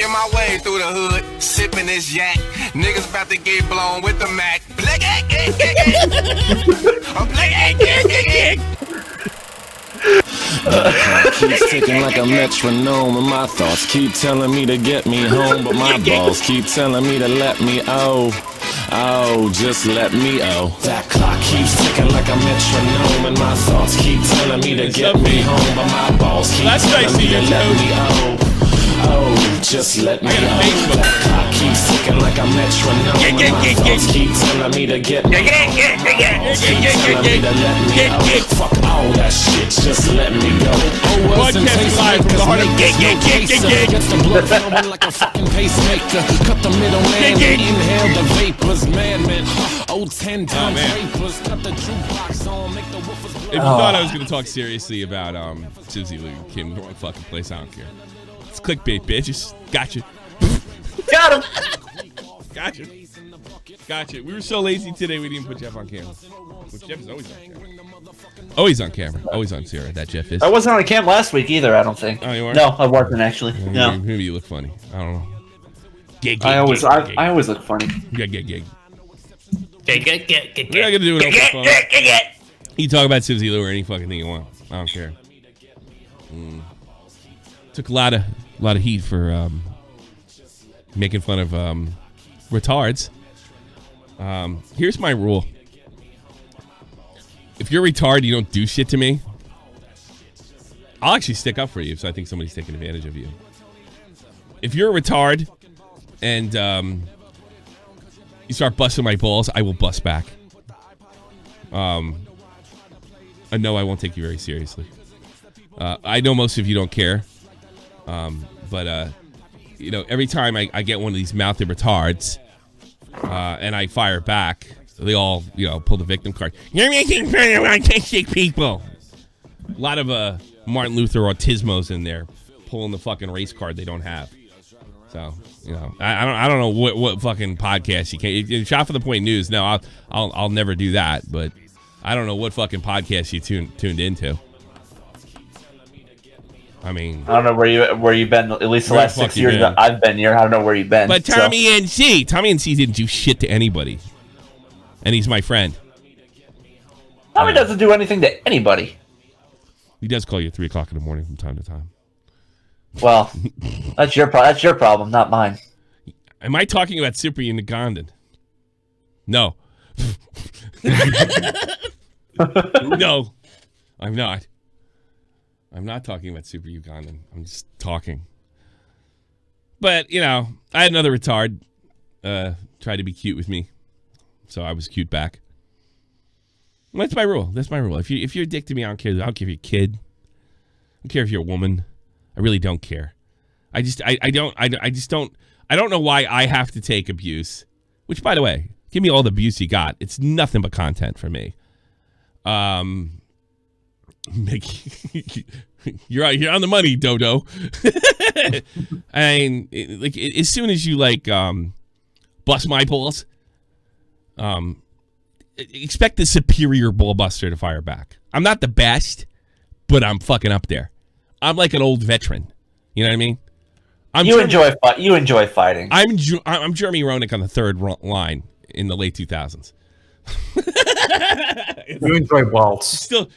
making my way through the hood, sipping this yak. Niggas about to get blown with the Mac. I'm keeps ticking like a metronome, and my thoughts keep telling me to get me home, but my balls keep telling me to let me just let me That clock keeps ticking like a metronome, and my thoughts keep telling me to get me home, but my balls keep telling me to let me just let me That clock keeps ticking like a metronome, and my thoughts keep telling me to get me home, keep telling me to let me fuck all that shit, just let me go. Podcast live from the heart of Gets the blood flowing like a fucking pacemaker. Cut the middleman and inhale the vapors. Madman, old 10-ton vapors. Cut the jukebox on, make the woofers blow. If you thought I was going to talk seriously about Susie Lou, you came to the wrong fucking place. I don't care. It's clickbait, bitches. Gotcha. Got him. Gotcha. We were so lazy today we didn't put Jeff on camera. Which Jeff is always on camera. Always on camera. Always on Sarah. That Jeff is. I wasn't on cam last week either, I don't think. Oh, you weren't? No, I wasn't actually. No. Maybe you look funny. I don't know. I always look funny. Gig. We're not gonna do it over the phone. You talk about Susie Lou or any fucking thing you want. I don't care. Took a lot of heat for making fun of retards. Here's my rule. If you're a retard, you don't do shit to me, I'll actually stick up for you if I think somebody's taking advantage of you. If you're a retard and you start busting my balls, I will bust back. I know I won't take you very seriously. I know most of you don't care. But every time I get one of these mouthy retards and I fire back, they all, pull the victim card. You're making fun of autistic people. A lot of Martin Luther autismos in there pulling the fucking race card they don't have. So, I don't know what fucking podcast you can. Shot for the Point News. No, I'll never do that. But I don't know what fucking podcast you tuned into. I mean, I don't know where you've been. At least the last 6 years that I've been here, I don't know where you've been. But Tommy NC didn't do shit to anybody, and he's my friend. Tommy doesn't do anything to anybody. He does call you at 3 o'clock in the morning from time to time. Well, that's your problem, not mine. Am I talking about Super Ugandan? No. No, I'm not. I'm not talking about Super Ugandan. I'm just talking. But, I had another retard try to be cute with me. So I was cute back. That's my rule. If you're a dick to me, I don't care. I don't care if you're a kid. I don't care if you're a woman. I really don't care. I don't know why I have to take abuse. Which, by the way, give me all the abuse you got. It's nothing but content for me. You're on the money, Dodo. And as soon as you bust my balls, expect the superior ball buster to fire back. I'm not the best, but I'm fucking up there. I'm like an old veteran. You know what I mean? You enjoy fighting. I'm Jeremy Roenick on the third line in the late 2000s. You enjoy waltz. Still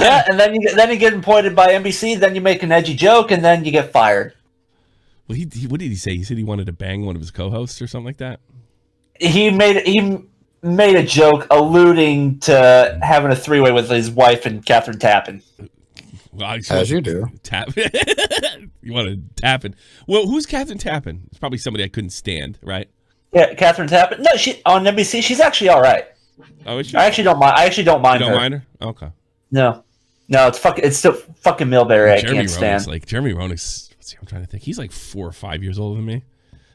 yeah, and then you get pointed by NBC, then you make an edgy joke, and then you get fired. Well, what did he say? He said he wanted to bang one of his co-hosts or something like that. He made a joke alluding to having a three-way with his wife and Catherine Tappan. Well, as you do. You want to Tappan? Well, who's Catherine Tappan? It's probably somebody I couldn't stand, right? Yeah, Catherine Tappan. No, she on NBC. She's actually all right. Oh, is she? I actually don't mind. You don't mind her? Okay. No, it's still fucking Milbury. I can't stand. Jeremy Roenick's. I'm trying to think. He's like 4 or 5 years older than me,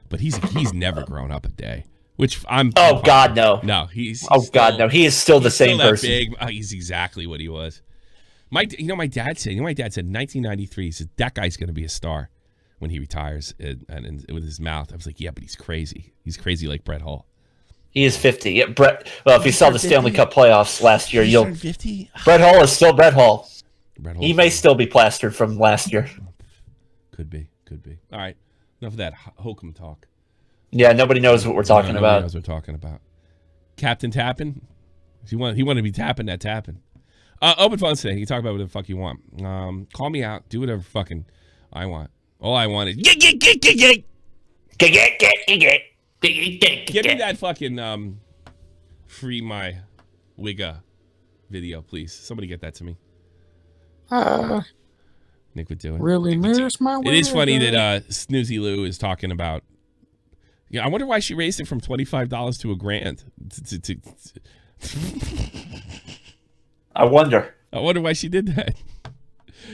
but he's never grown up a day. Which I'm. Oh God, no. No, he's. Oh God, no. He is still the same person. Big. He's exactly what he was. My dad said. My dad said 1993. He said that guy's going to be a star when he retires, and with his mouth. I was like, yeah, but he's crazy. He's crazy like Brett Hull. He is 50. Yeah, Brett. Well, if you saw the Stanley Cup playoffs last year, you'll. 50. Brett Hull is still Brett Hull. He may still be plastered from last year. Could be. All right. Enough of that hokum talk. Yeah, nobody knows what we're talking Nobody about. knows what we're talking about. Captain Tappin'? He wanted to be tapping that tapping. Open phones today. You can talk about whatever the fuck you want. Call me out. Do whatever fucking I want. All I want is give me that fucking free my wigga video, please. Somebody get that to me. Nick would do it. Really miss my It is funny that Snoozy Lou is talking about. Yeah, I wonder why she raised it from $25 to $1,000. I wonder why she did that.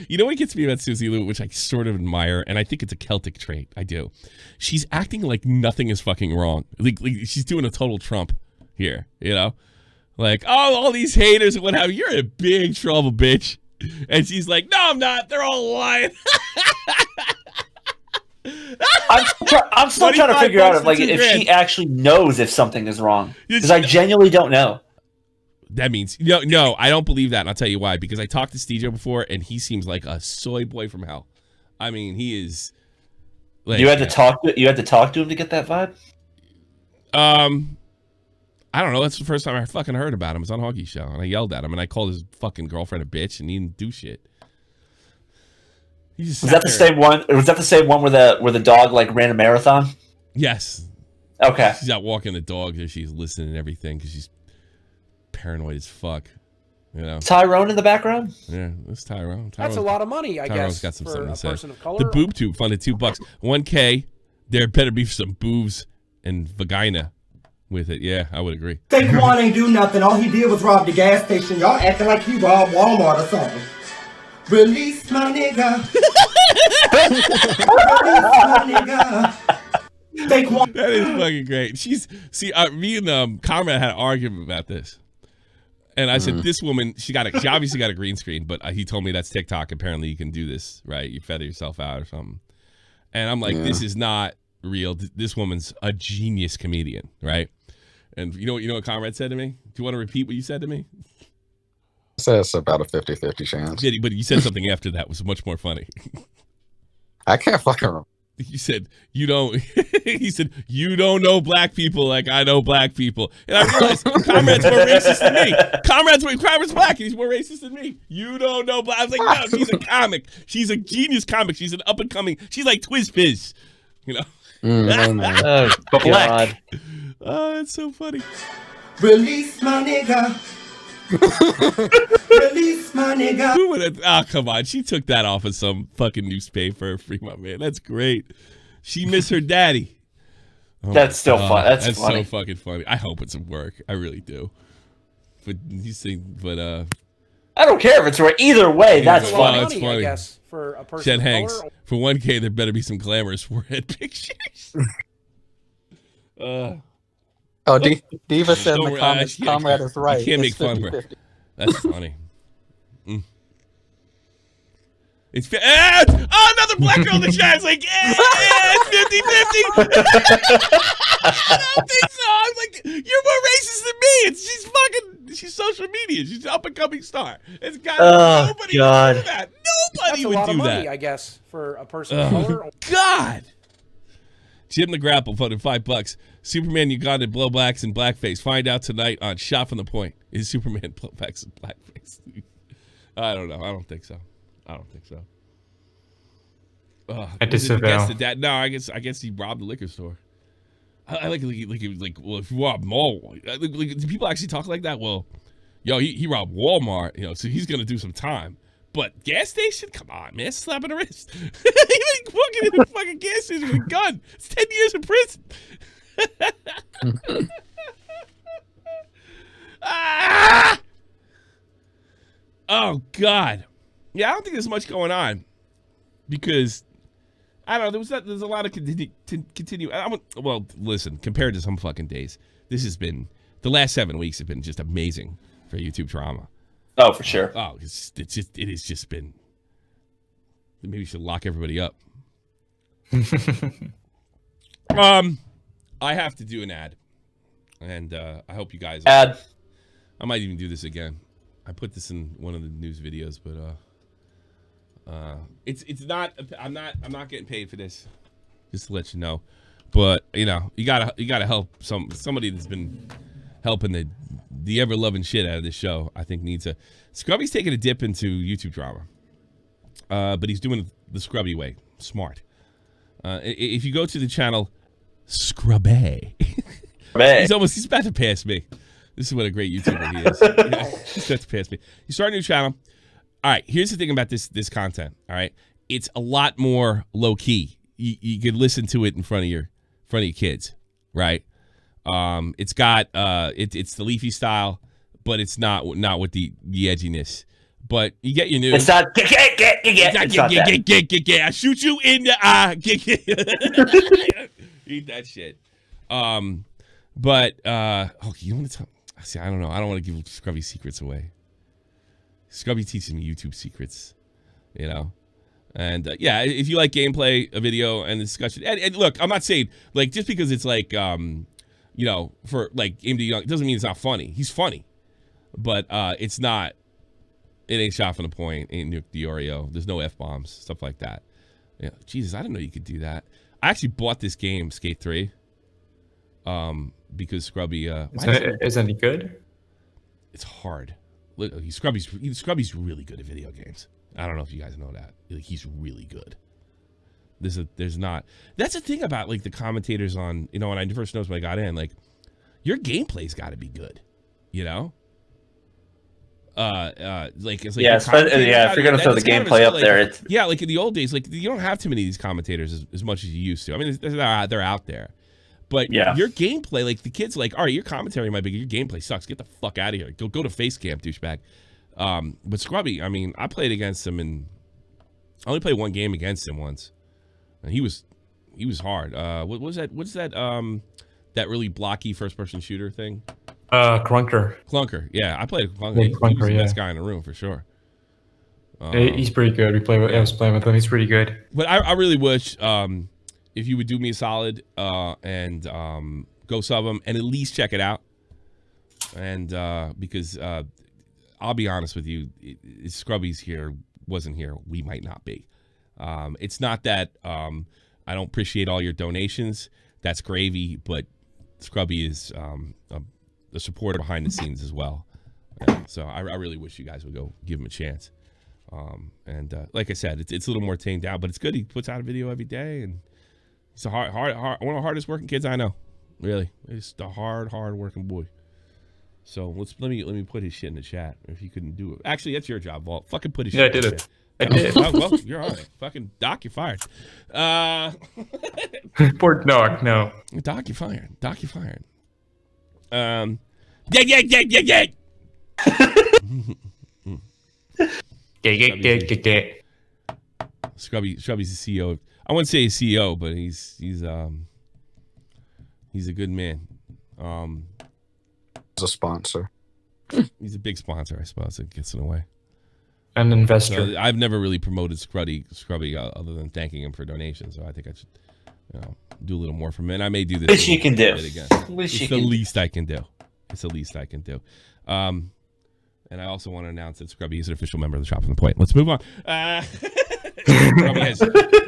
You know what gets me about Susie Lou, which I sort of admire, and I think it's a Celtic trait. I do. She's acting like nothing is fucking wrong. Like she's doing a total Trump here, you know? Like, oh, all these haters and what have you. You're in big trouble, bitch. And she's like, no, I'm not. They're all lying. I'm still trying to figure out if she actually knows if something is wrong. Because I genuinely don't know. That means no, I don't believe that, and I'll tell you why. Because I talked to Stejo before, and he seems like a soy boy from hell. I mean, he is. Like, you had to talk to him to get that vibe. I don't know. That's the first time I fucking heard about him. It was on Hoggy Show, and I yelled at him, and I called his fucking girlfriend a bitch, and he didn't do shit. Was that the same one? Was that the same one where the dog like ran a marathon? Yes. Okay. She's out walking the dog, and she's listening and everything because she's paranoid as fuck. You know. Tyrone in the background. Yeah, it's Tyrone. That's a lot of money, I Tyrone's guess, got some for a something to person say. of color. The boob tube funded $2. $1K. There better be some boobs and vagina with it. Yeah, I would agree. Saquon ain't do nothing. All he did was rob the gas station. Y'all acting like he robbed Walmart or something. Release my nigga. Release my nigga. Saquon. That is fucking great. Me and Comrade had an argument about this. And I said, this woman, she obviously got a green screen, but he told me that's TikTok. Apparently you can do this, right? You feather yourself out or something. And I'm like, this is not real. This woman's a genius comedian, right? And you know what Comrade said to me? Do you want to repeat what you said to me? I said it's about a 50-50 chance. Yeah, but you said something after that was much more funny. I can't fucking remember. You said, you don't, he said, you don't know black people like I know black people. And I realized Comrade's more racist than me. Comrade's black and he's more racist than me. You don't know black. I was like, no, she's a comic. She's a genius comic. She's an up and coming, she's like Twiz Fizz, you know? Oh, God. Oh, that's so funny. Release my nigga. Release my nigga. Who would have, come on. She took that off of some fucking newspaper. Free my man. That's great. She missed her daddy. Oh, that's still fun. That's funny. So fucking funny. I hope it's a work. I really do. But I don't care if it's right. Either way, that's funny. That's funny. I guess, for a person Shed of Hanks. color. For 1K, there better be some glamorous forehead pictures. Diva said in the comments, Comrade is right. You can't make fun of her. That's funny. It's another black girl in the chat is like, it's 50-50. I don't think so. I'm like, you're more racist than me. She's social media. She's an up and coming star. It's got nobody would do that. Nobody would do that. That's a lot of money, I guess, for a person of color. God. Jim the Grapple voted $5. Superman Uganda blowbacks and blackface. Find out tonight on Shot from the Point. Is Superman blowbacks and blackface? I don't know. I don't think so. I disavow. No, I guess he robbed the liquor store. I like well, if you rob mall, do people actually talk like that? Well, yo, he robbed Walmart, so he's gonna do some time. But gas station? Come on, man, slap in the wrist. He walking in the fucking gas station with a gun. It's 10 years in prison. Oh God. Yeah, I don't think there's much going on because I don't know. There's a lot of continue. Well, listen, compared to some fucking days, this has been the last 7 weeks have been just amazing for YouTube drama. Oh, for sure. It has just been. Maybe we should lock everybody up. I have to do an ad, and I hope you guys. Ad. I might even do this again. I put this in one of the news videos, but it's not. I'm not getting paid for this. just to let you know. But you know, you gotta help somebody that's been helping the ever loving shit out of this show. I think needs a. Scrubby's taking a dip into YouTube drama, but he's doing it the Scrubby way, smart. If you go to the channel Scrubae, he's about to pass me. This is what a great YouTuber he is. Yeah, he's about to pass me. You start a new channel. All right, here's the thing about this content. All right, it's a lot more low key. You could listen to it in front of your kids, right? It's got it's the leafy style, but it's not with the edginess. But you get your news. It's not. I shoot you in the eye. Eat that shit. But you want to tell? See, I don't know. I don't want to give Scrubby secrets away. Scrubby teaches me YouTube secrets, you know. And yeah, if you like gameplay, a video, and the discussion, and look, I'm not saying like just because it's like you know, for like AMD Young, it doesn't mean it's not funny. He's funny, but it's not. It ain't shot from the point. Ain't nuked the Oreo. There's no F-bombs, stuff like that. Yeah, Jesus, I didn't know you could do that. I actually bought this game, Skate 3, because Scrubby. Isn't he good? It's hard. Look, Scrubby's really good at video games. I don't know if you guys know that. Like, he's really good. There's not. That's the thing about like the commentators on, you know, when I first noticed when I got in, like, your gameplay's got to be good, you know. Like it's like if you're gonna throw the gameplay up there, it's like in the old days, like you don't have too many of these commentators as much as you used to. I mean, they're out there, but your gameplay, like the kids, like, all right, your commentary might be good, your gameplay sucks. Get the fuck out of here. Go to face cam, douchebag. But Scrubby, I mean, I played against him, and I only played one game against him once, and he was hard. What was that? What's that? That really blocky first person shooter thing. Clunker. Yeah, I played Clunker. Yeah, He was the yeah. best guy in the room for sure. He's pretty good. I was playing with him. He's pretty good. But I really wish if you would do me a solid and go sub him and at least check it out. And because I'll be honest with you, if Scrubby's wasn't here, we might not be. It's not that I don't appreciate all your donations. That's gravy, but Scrubby is a supporter behind the scenes as well. Yeah, so I really wish you guys would go give him a chance. And like I said, it's a little more tamed down, but it's good. He puts out a video every day, and he's a hard one of the hardest working kids I know. Really, he's a hard working boy. So let me put his shit in the chat if you couldn't do it. Actually, that's your job, Walt. Fucking put his shit. I did it. I did. Well, you're on it. Fucking Doc, you're fired. Poor Doc. No. Doc, you're fired. Doc, you're fired. Yeah. Scrubby's the CEO. I wouldn't say he's CEO, but he's a good man. As a sponsor. He's a big sponsor, I suppose. It gets in the way. An investor. So I've never really promoted Scrubby other than thanking him for donations. So I think I should, do a little more for him. And I may do this. Which you can do. It's the least I can do. It's the least I can do. And I also want to announce that Scrubby is an official member of the Shop from the Point. Let's move on. Scrubby has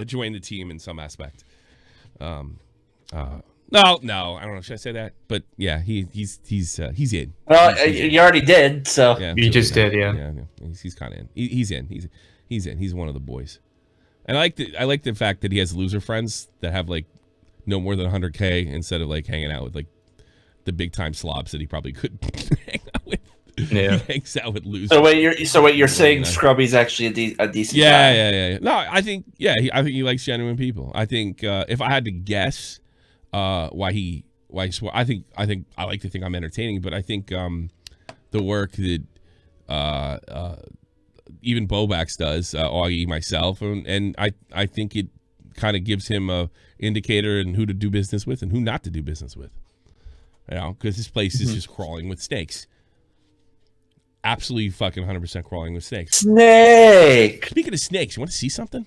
joined the team in some aspect. No, I don't know. Should I say that? But yeah, he's in. Well, you already did, so yeah, You just did, yeah. Yeah. He's kind of in. He's in. He's in. He's one of the boys. And I like the fact that he has loser friends that have like no more than 100K instead of like hanging out with like the big time slobs that he probably couldn't hang out with. Yeah. He hangs out with losers. So wait, you're saying Scrubby's actually a decent guy? Yeah. No, I think I think he likes genuine people. I think if I had to guess why he swore, I think I like to think I'm entertaining, but I think the work that even Bobax does, Augie, myself, and I think it kind of gives him a indicator in who to do business with and who not to do business with. Because this place is just crawling with snakes. Absolutely fucking 100% crawling with snakes. Snake! Speaking of snakes, you want to see something?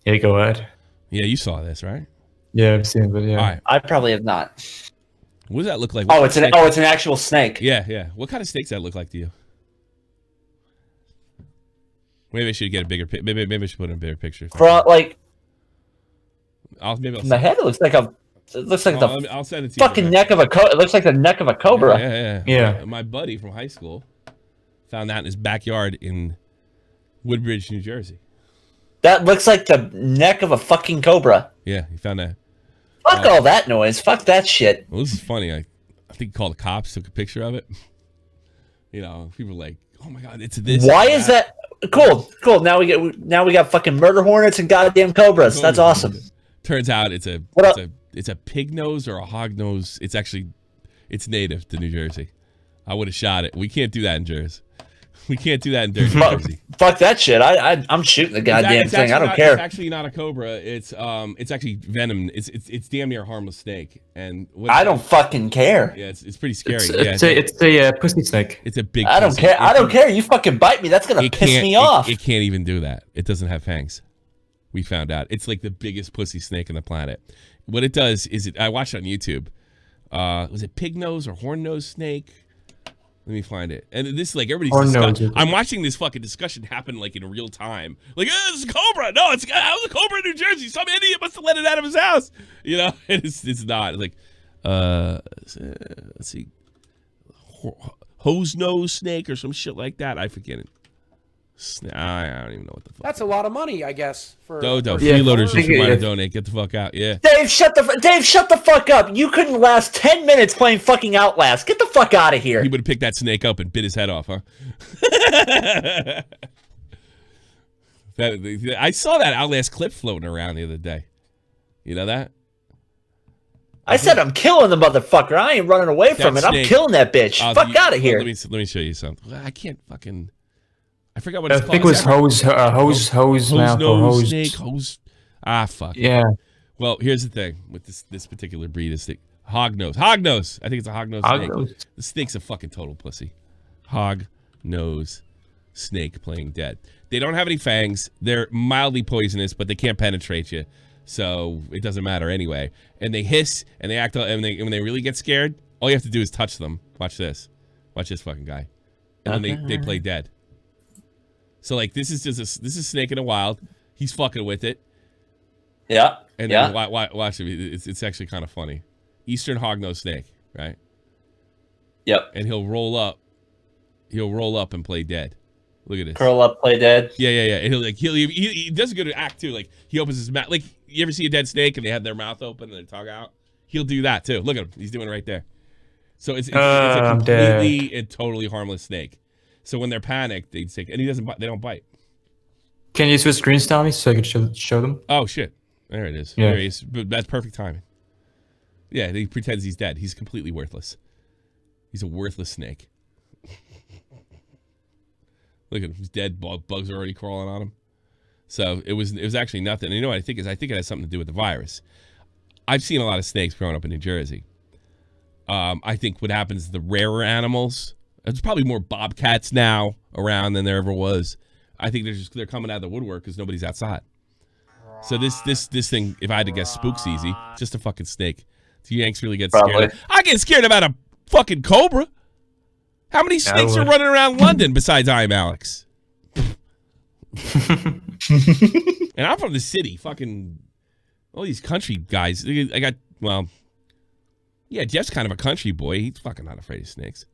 Yeah, go ahead. Yeah, you saw this, right? Yeah, I've seen it, yeah. All right. I probably have not. What does that look like? It's an actual snake. Yeah. What kind of snakes does that look like to you? Maybe I should get a bigger picture. Maybe I should put in a bigger picture. Maybe I'll In the head, it looks like I'll send it to you. fucking neck of a cobra. It looks like the neck of a cobra. Yeah. My buddy from high school found that in his backyard in Woodbridge, New Jersey. That looks like the neck of a fucking cobra. Yeah, he found that. Fuck all that noise. Fuck that shit. Well, this is funny. I think he called the cops, took a picture of it. You know, people were like, "Oh my god, it's this." Why is that? Cool. Now we got fucking murder hornets and goddamn cobras. That's awesome. Turns out it's a pig nose or a hog nose. It's native to New Jersey. I would have shot it. We can't do that in Jersey. We can't do that in New Jersey. Fuck that shit. I'm shooting the goddamn thing. I don't care. It's actually not a cobra. It's actually venom. It's damn near a harmless snake. And I don't fucking care. Yeah, it's pretty scary. It's a pussy snake. It's a big. I don't care. I don't care. You fucking bite me. That's gonna piss me off. It can't even do that. It doesn't have fangs. We found out. It's like the biggest pussy snake on the planet. What it does is I watched it on YouTube. Was it pig nose or horn nose snake? Let me find it. And this is like everybody's discussing. I'm watching this fucking discussion happen like in real time. Like, it's a cobra. No, it's a cobra in New Jersey. Some idiot must have let it out of his house. You know, it's not. Like, let's see. Hose nose snake or some shit like that. I forget it. I don't even know what the fuck. That's a lot of money, I guess. For Dodo, freeloaders just want to donate. Get the fuck out. Yeah. Dave, shut the fuck up. You couldn't last 10 minutes playing fucking Outlast. Get the fuck out of here. He would have picked that snake up and bit his head off, huh? I saw that Outlast clip floating around the other day. You know that? I said I'm killing the motherfucker. I ain't running away from it. I'm killing that bitch. Fuck out of here. Let me show you something. I can't fucking. I forgot what it's called. I think it was hose mouth or hose snake, hose. Ah, fuck. Yeah. Well, here's the thing with this particular breed of snake. Hog nose. I think it's a hog nose snake. The snake's a fucking total pussy. Hog nose snake playing dead. They don't have any fangs. They're mildly poisonous, but they can't penetrate you, so it doesn't matter anyway. And they hiss and they act. And when they really get scared, all you have to do is touch them. Watch this. Watch this fucking guy. And then they play dead. So like this is snake in the wild. He's fucking with it. Yeah. And then watch it. It's actually kind of funny. Eastern hognose snake, right? Yep. And he'll roll up. He'll roll up and play dead. Look at this. Curl up, play dead. Yeah. And he does a good act too. Like he opens his mouth. Like you ever see a dead snake and they have their mouth open and their tongue out? He'll do that too. Look at him. He's doing it right there. So it's a completely and totally harmless snake. So when they're panicked, they take, and he doesn't bite. They don't bite. Can you switch screens, Tommy, so I can show them? Oh shit! There it is. Yeah. There he is. But that's perfect timing. Yeah, he pretends he's dead. He's completely worthless. He's a worthless snake. Look at him. He's dead. Bugs are already crawling on him. So it was actually nothing. And you know what I think is? I think it has something to do with the virus. I've seen a lot of snakes growing up in New Jersey. I think what happens is the rarer animals. There's probably more bobcats now around than there ever was. I think they're coming out of the woodwork because nobody's outside. So this thing, if I had to guess, spooks easy. Just a fucking snake. Do you Yanks really get scared? I get scared about a fucking cobra. How many snakes are running around London besides I Am Alex? And I'm from the city. Fucking all these country guys. Jeff's kind of a country boy. He's fucking not afraid of snakes.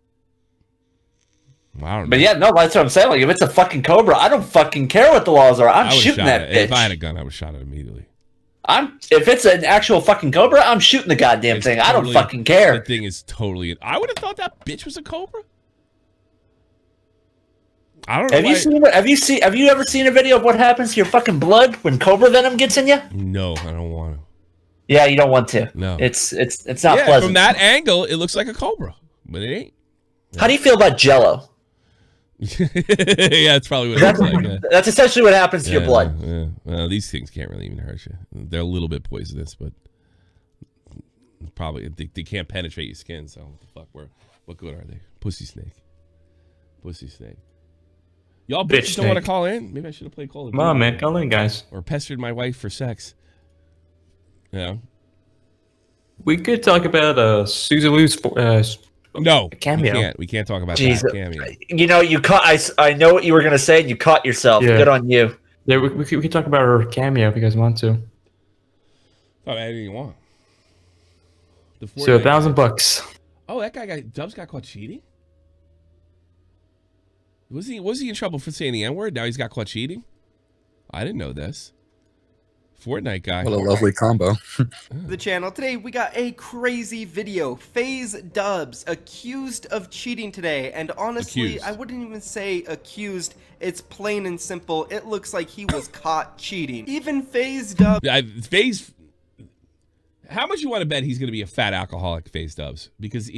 Well, I don't know. But yeah, no, that's what I'm saying. Like, if it's a fucking cobra, I don't fucking care what the laws are. I'm shooting that bitch. If I had a gun, I would have shot it immediately. If it's an actual fucking cobra, I'm shooting the goddamn thing. I don't fucking care. The thing is totally. I would have thought that bitch was a cobra. I don't know. Have you ever seen a video of what happens to your fucking blood when cobra venom gets in you? No, I don't want to. Yeah, you don't want to. No, it's not pleasant. From that angle, it looks like a cobra, but it ain't. How do you feel about Jello? Yeah, that's probably what it looks like. Yeah. That's essentially what happens to your blood. Yeah. Well, these things can't really even hurt you. They're a little bit poisonous, but probably they can't penetrate your skin. So what the fuck? What good are they? Pussy snake. Y'all bitches don't want to call in? Maybe I should have played Call of Duty. Come on, man, call in, guys. Or pestered my wife for sex. Yeah. We could talk about Suzalu's no, CAMEO. We can't talk about that CAMEO. You know, you caught. I know what you were gonna say, and you caught yourself. Yeah. Good on you. Yeah, we could talk about her CAMEO if you guys want to. Oh, anything you want. The So Fortnite guy. $1,000. Oh, that guy Dubs got caught cheating? Was he in trouble for saying the N-word? Now he's got caught cheating? I didn't know this. Fortnite guy. What a lovely combo. The channel. Today we got a crazy video. FaZe Dubs accused of cheating today, and honestly, I wouldn't even say accused. It's plain and simple. It looks like he was caught cheating. Even FaZe Dubs. FaZe. How much you want to bet he's going to be a fat alcoholic, FaZe Dubs? Because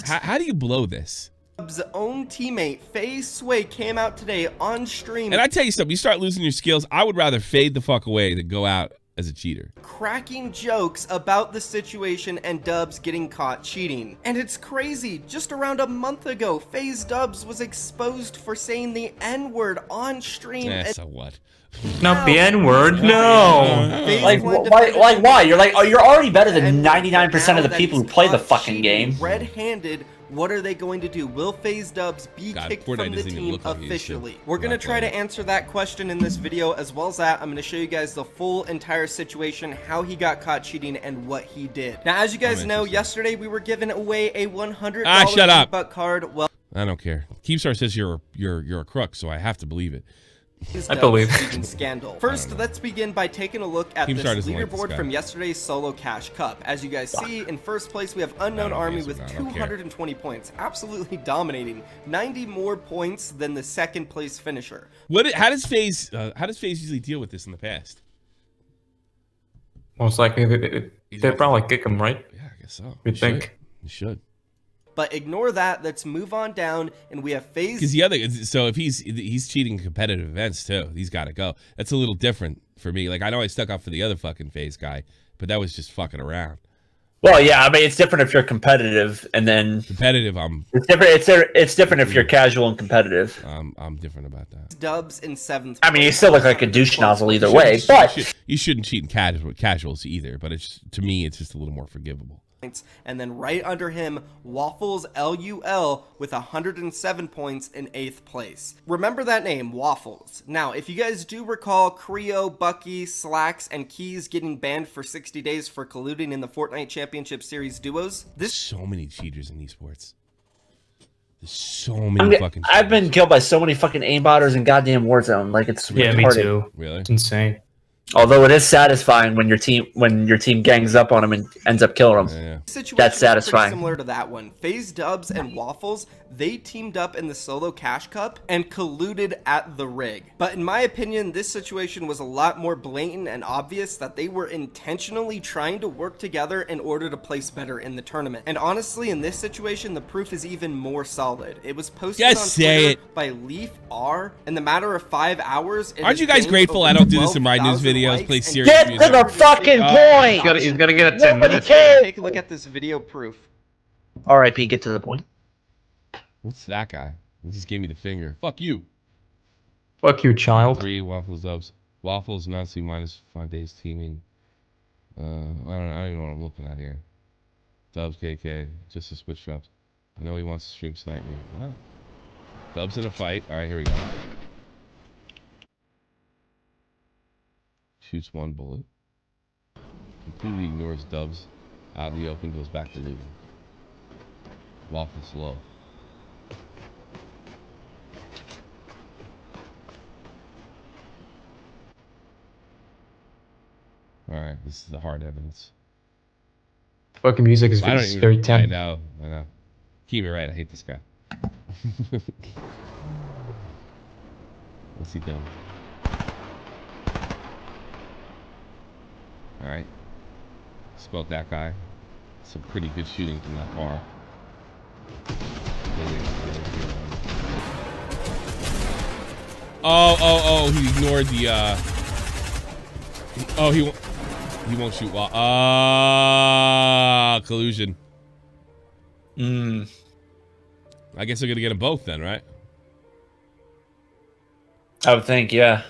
how do you blow this? Dubs' own teammate FaZe Sway came out today on stream. And I tell you something, you start losing your skills, I would rather fade the fuck away than go out as a cheater. Cracking jokes about the situation and Dubs getting caught cheating. And it's crazy, just around a month ago, FaZe Dubs was exposed for saying the N-word on stream. So what? Not the N-word, no. Like why? You're already better than 99% of the people who play the fucking game. Red-handed. What are they going to do? Will FaZe Dubs be kicked from the team officially? We're going to try to answer that question in this video. As well as that, I'm going to show you guys the full entire situation, how he got caught cheating, and what he did. Now, as you guys know, yesterday we were giving away a $100 shut up. buck card. Well, I don't care. Keepstar says you're a crook, so I have to believe it. I believe. Scandal. First, let's begin by taking a look at this leaderboard from yesterday's Solo Cash Cup. As you guys see, in first place we have Unknown Army with 220 points, absolutely dominating, 90 more points than the second place finisher. How does FaZe usually deal with this in the past? Most likely they'd probably kick him, right? Yeah, I guess so. You'd think. You should. But ignore that. Let's move on down, and we have FaZe. Because the other, so if he's cheating competitive events too, he's got to go. That's a little different for me. Like I know I stuck up for the other fucking FaZe guy, but that was just fucking around. Well, yeah, I mean it's different if you're competitive, and then competitive. It's different. It's different if you're casual and competitive. I'm different about that. Dubs in 7th. I mean, you still look like a douche nozzle either way, but you shouldn't cheat in casuals either. But it's to me, it's just a little more forgivable. And then right under him, Waffles LUL with 107 points in 8th place. Remember that name, Waffles. Now, if you guys do recall Creo, Bucky, Slacks, and Keys getting banned for 60 days for colluding in the Fortnite Championship Series duos, there's so many cheaters in esports. There's so many fucking cheaters. I've been killed by so many fucking aimbotters in goddamn Warzone. Like it's me too. Really? It's insane. Although it is satisfying when your team gangs up on him and ends up killing him. Yeah. That's satisfying. Similar to that one. FaZe Dubs and Waffles, they teamed up in the Solo Cash Cup and colluded at the rig. But in my opinion, this situation was a lot more blatant and obvious that they were intentionally trying to work together in order to place better in the tournament. And honestly, in this situation, the proof is even more solid. It was posted on Twitter by Leaf R. In the matter of 5 hours. Aren't you guys grateful I don't do this in my news videos? Play serious Get music. to the fucking point! He's gotta get it 10 minutes. Take a look at this video proof. R.I.P. Get to the point. What's that guy? He just gave me the finger. Fuck you. Fuck you, child. 3 Waffles Dubs. Waffles Nazi minus 5 days teaming. I don't even know what I'm looking at here. Dubs KK. Just a switch ups. I know he wants to stream snipe me. Wow. Dubs in a fight. Alright, here we go. Shoots 1 bullet. Completely ignores Dubs. Out in the open, goes back to looting. Waffles low. Alright, this is the hard evidence. Fucking music is very tense. I know. Keep it right, I hate this guy. What's he doing? Alright. Spoke that guy. Some pretty good shooting from that far. Oh, he ignored the, oh, he won't shoot while, collusion. I guess they're gonna get them both then, right? I would think, yeah.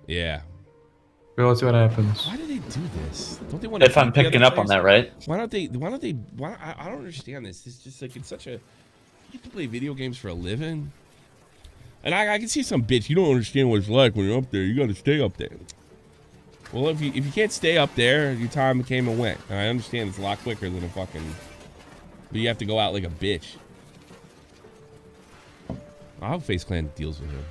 Yeah. Well, let's see what happens. Why do they do this? Don't they want to? If I'm picking up on that, right? Why don't they? I don't understand this. It's just like it's such a. You get to play video games for a living, and I can see some bitch. You don't understand what it's like when you're up there. You got to stay up there. Well, if you can't stay up there, your time came and went. And I understand it's a lot quicker than a fucking... But you have to go out like a bitch. I hope FaZe Clan deals with him.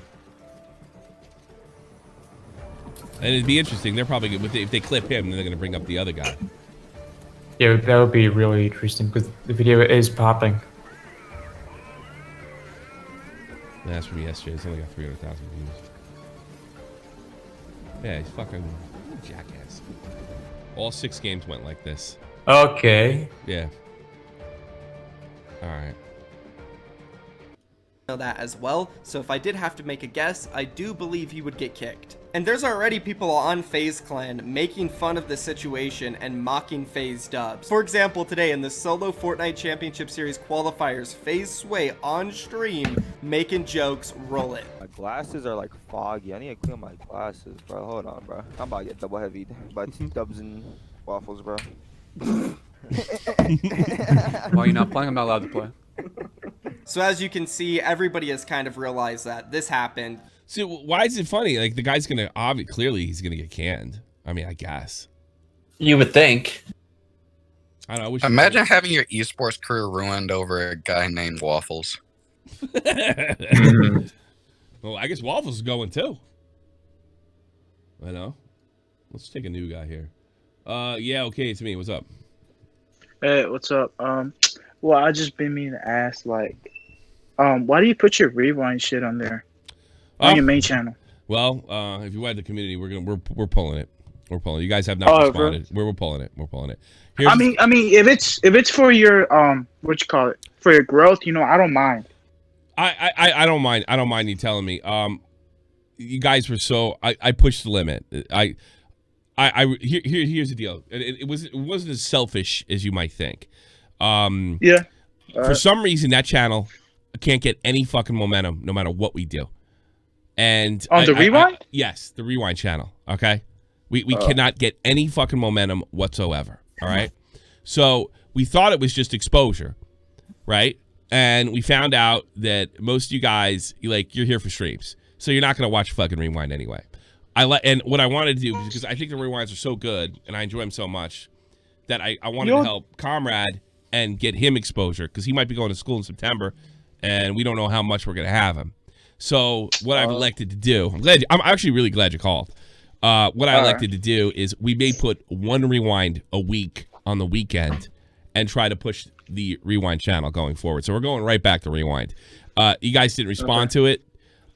And it'd be interesting. They're probably gonna, if they clip him, then they're gonna bring up the other guy. Yeah, that would be really interesting because the video is popping. That's from yesterday. It's only got 300,000 views. Yeah, he's fucking jackass. All 6 games went like this. Okay. Yeah. All right. Know that as well, so if I did have to make a guess, I do believe he would get kicked. And there's already people on FaZe Clan making fun of the situation and mocking FaZe Dubs. For example, today in the solo Fortnite Championship Series qualifiers, FaZe Sway on stream making jokes. Roll it. My glasses are like foggy. I need to clean my glasses, bro. Hold on, bro. I'm about to get double heavied by Dubs and Waffles, bro. Why are you not playing? I'm not allowed to play. So as you can see, everybody has kind of realized that this happened. So why is it funny? Like the guy's gonna clearly he's gonna get canned. I mean, I guess. You would think. I don't know. Imagine having your esports career ruined over a guy named Waffles. Well, I guess Waffles is going too. I know. Let's take a new guy here. Yeah, okay, it's me. What's up? Hey, what's up? Well, I just been meaning to ask, like, why do you put your rewind shit on there on your main channel? Well, if you add the community, we're pulling it. We're pulling. You guys have not responded. We're pulling it. We're pulling it. I mean, if it's for your what you call it, for your growth, you know, I don't mind. I don't mind. I don't mind you telling me. You guys were so. I pushed the limit. Here's the deal. It wasn't as selfish as you might think. Yeah. For some reason, that channel can't get any fucking momentum, no matter what we do. And on the rewind? Yes, the rewind channel. Okay, we cannot get any fucking momentum whatsoever. All right. So we thought it was just exposure, right? And we found out that most of you guys, you're here for streams, so you're not gonna watch fucking rewind anyway. And what I wanted to do, because I think the rewinds are so good and I enjoy them so much, that I wanted to help Comrade and get him exposure, because he might be going to school in September, and we don't know how much we're gonna have him. So what I've elected to do, I'm actually really glad you called. What I elected to do is we may put one rewind a week on the weekend and try to push the rewind channel going forward. So we're going right back to rewind. You guys didn't respond to it.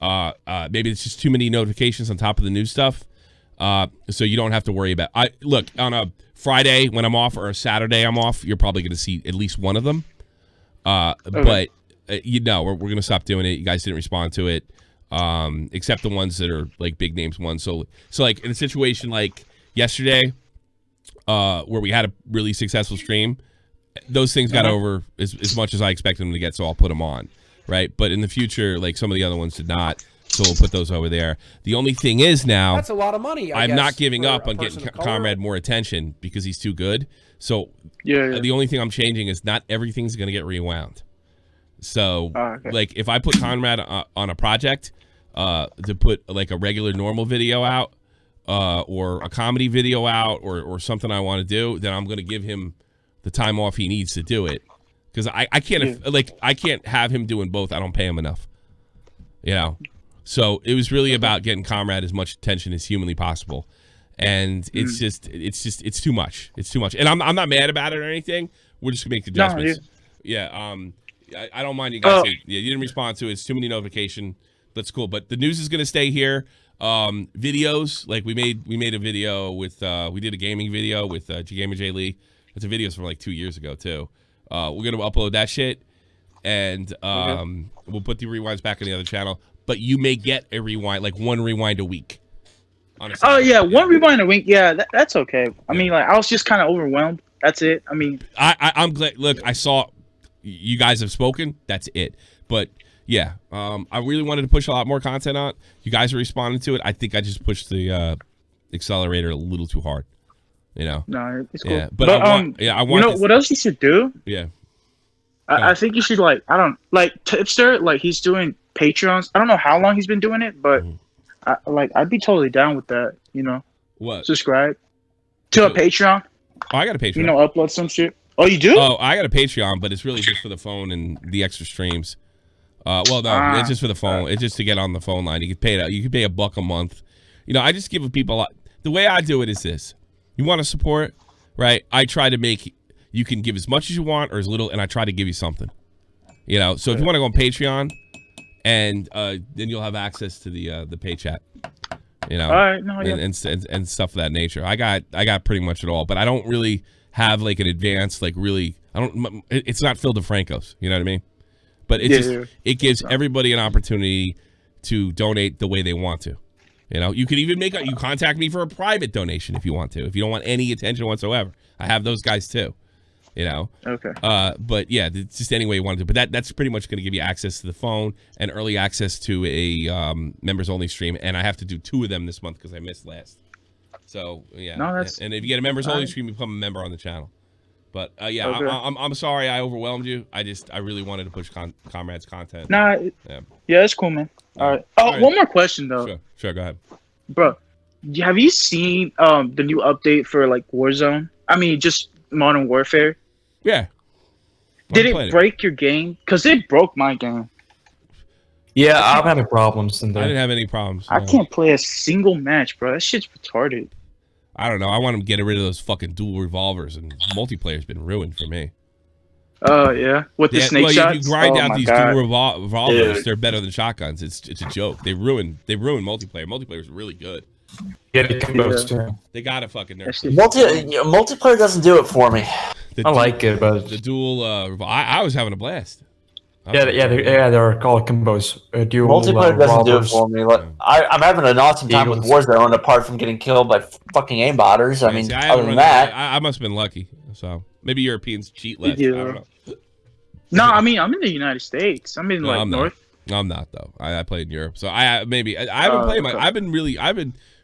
Maybe it's just too many notifications on top of the new stuff. So you don't have to worry about. Look, on a Friday when I'm off or a Saturday I'm off, you're probably going to see at least one of them. But we're going to stop doing it. You guys didn't respond to it, except the ones that are like big names ones. So like in a situation like yesterday, where we had a really successful stream, those things got over as much as I expected them to get. So I'll put them on. Right, but in the future, like some of the other ones did not, so we'll put those over there. The only thing is now, that's a lot of money. I'm not giving up on getting Comrade more attention because he's too good. So the only thing I'm changing is not everything's gonna get rewound. So like if I put Conrad on a project to put like a regular normal video out or a comedy video out or something I want to do, then I'm gonna give him the time off he needs to do it. Because I can't have him doing both. I don't pay him enough, you know. So it was really about getting Comrade as much attention as humanly possible, and it's too much. It's too much, and I'm not mad about it or anything. We're just gonna make adjustments. I don't mind you guys. You didn't respond to it. It's too many notification. That's cool. But the news is gonna stay here. Videos like we made a video with we did a gaming video with Gamer J Lee. It's a video from like 2 years ago too. We're gonna upload that shit, and we'll put the rewinds back on the other channel. But you may get a rewind, like one rewind a week. Honestly. Oh yeah, one rewind a week. Yeah, that's okay. I mean, like I was just kind of overwhelmed. That's it. I mean, I'm glad. Look, I saw you guys have spoken. That's it. But yeah, I really wanted to push a lot more content out. You guys are responding to it. I think I just pushed the accelerator a little too hard. You know, no, it's cool. Yeah, but I want. You know what else you should do? Yeah, I think you should Tipster. Like he's doing Patreons. I don't know how long he's been doing it, but I'd be totally down with that. You know. What? Subscribe to a Patreon. Oh, I got a Patreon. You know, upload some shit. Oh, you do? Oh, I got a Patreon, but it's really just for the phone and the extra streams. Well, no, it's just for the phone. It's just to get on the phone line. You can pay it. You can pay $1 a month. You know, I just give people a lot. The way I do it is this: you want to support, right? I try to make you can give as much as you want or as little, and I try to give you something. You know, so if you want to go on Patreon, and then you'll have access to the pay chat. You know, all right, no, yeah. and stuff of that nature. I got pretty much it all, but I don't really have like an advanced it's not Phil DeFranco's, you know what I mean? But it gives everybody an opportunity to donate the way they want to. You know, you can even you contact me for a private donation if you want to. If you don't want any attention whatsoever, I have those guys too. You know. Okay. But yeah, it's just any way you want to do. But that's pretty much going to give you access to the phone and early access to a members only stream. And I have to do 2 of them this month because I missed last. So yeah. No, and if you get a members only stream, you become a member on the channel. But yeah, okay. I'm sorry I overwhelmed you. I really wanted to push Comrades content. Nah. Yeah, it's cool, man. All right. Oh, all right. One more question though. Sure. Go ahead, bro. Have you seen the new update for like Warzone? I mean, just Modern Warfare. Yeah. Did it break your game? Because it broke my game. Yeah, I'm having problems in there. I didn't have any problems. I can't play a single match, bro. That shit's retarded. I don't know. I want them to get rid of those fucking dual revolvers, and multiplayer's been ruined for me. Oh, yeah? With the snake shots? You grind out these dual revolvers, they're better than shotguns. It's a joke. They ruined multiplayer. Multiplayer's really good. Yeah, the combos too. They got to fucking nerf. Multiplayer doesn't do it for me. I like it, but the dual. I was having a blast. They're called combos. Multiplayer doesn't do it for me. Like, I'm having an awesome time with Warzone, apart from getting killed by fucking aimbotters. I mean, other than that, I must have been lucky. So maybe Europeans cheat less. Yeah. I don't know. No, I mean I'm in the United States. I'm in North. No, I'm not though. I played in Europe, so I haven't played much. I've been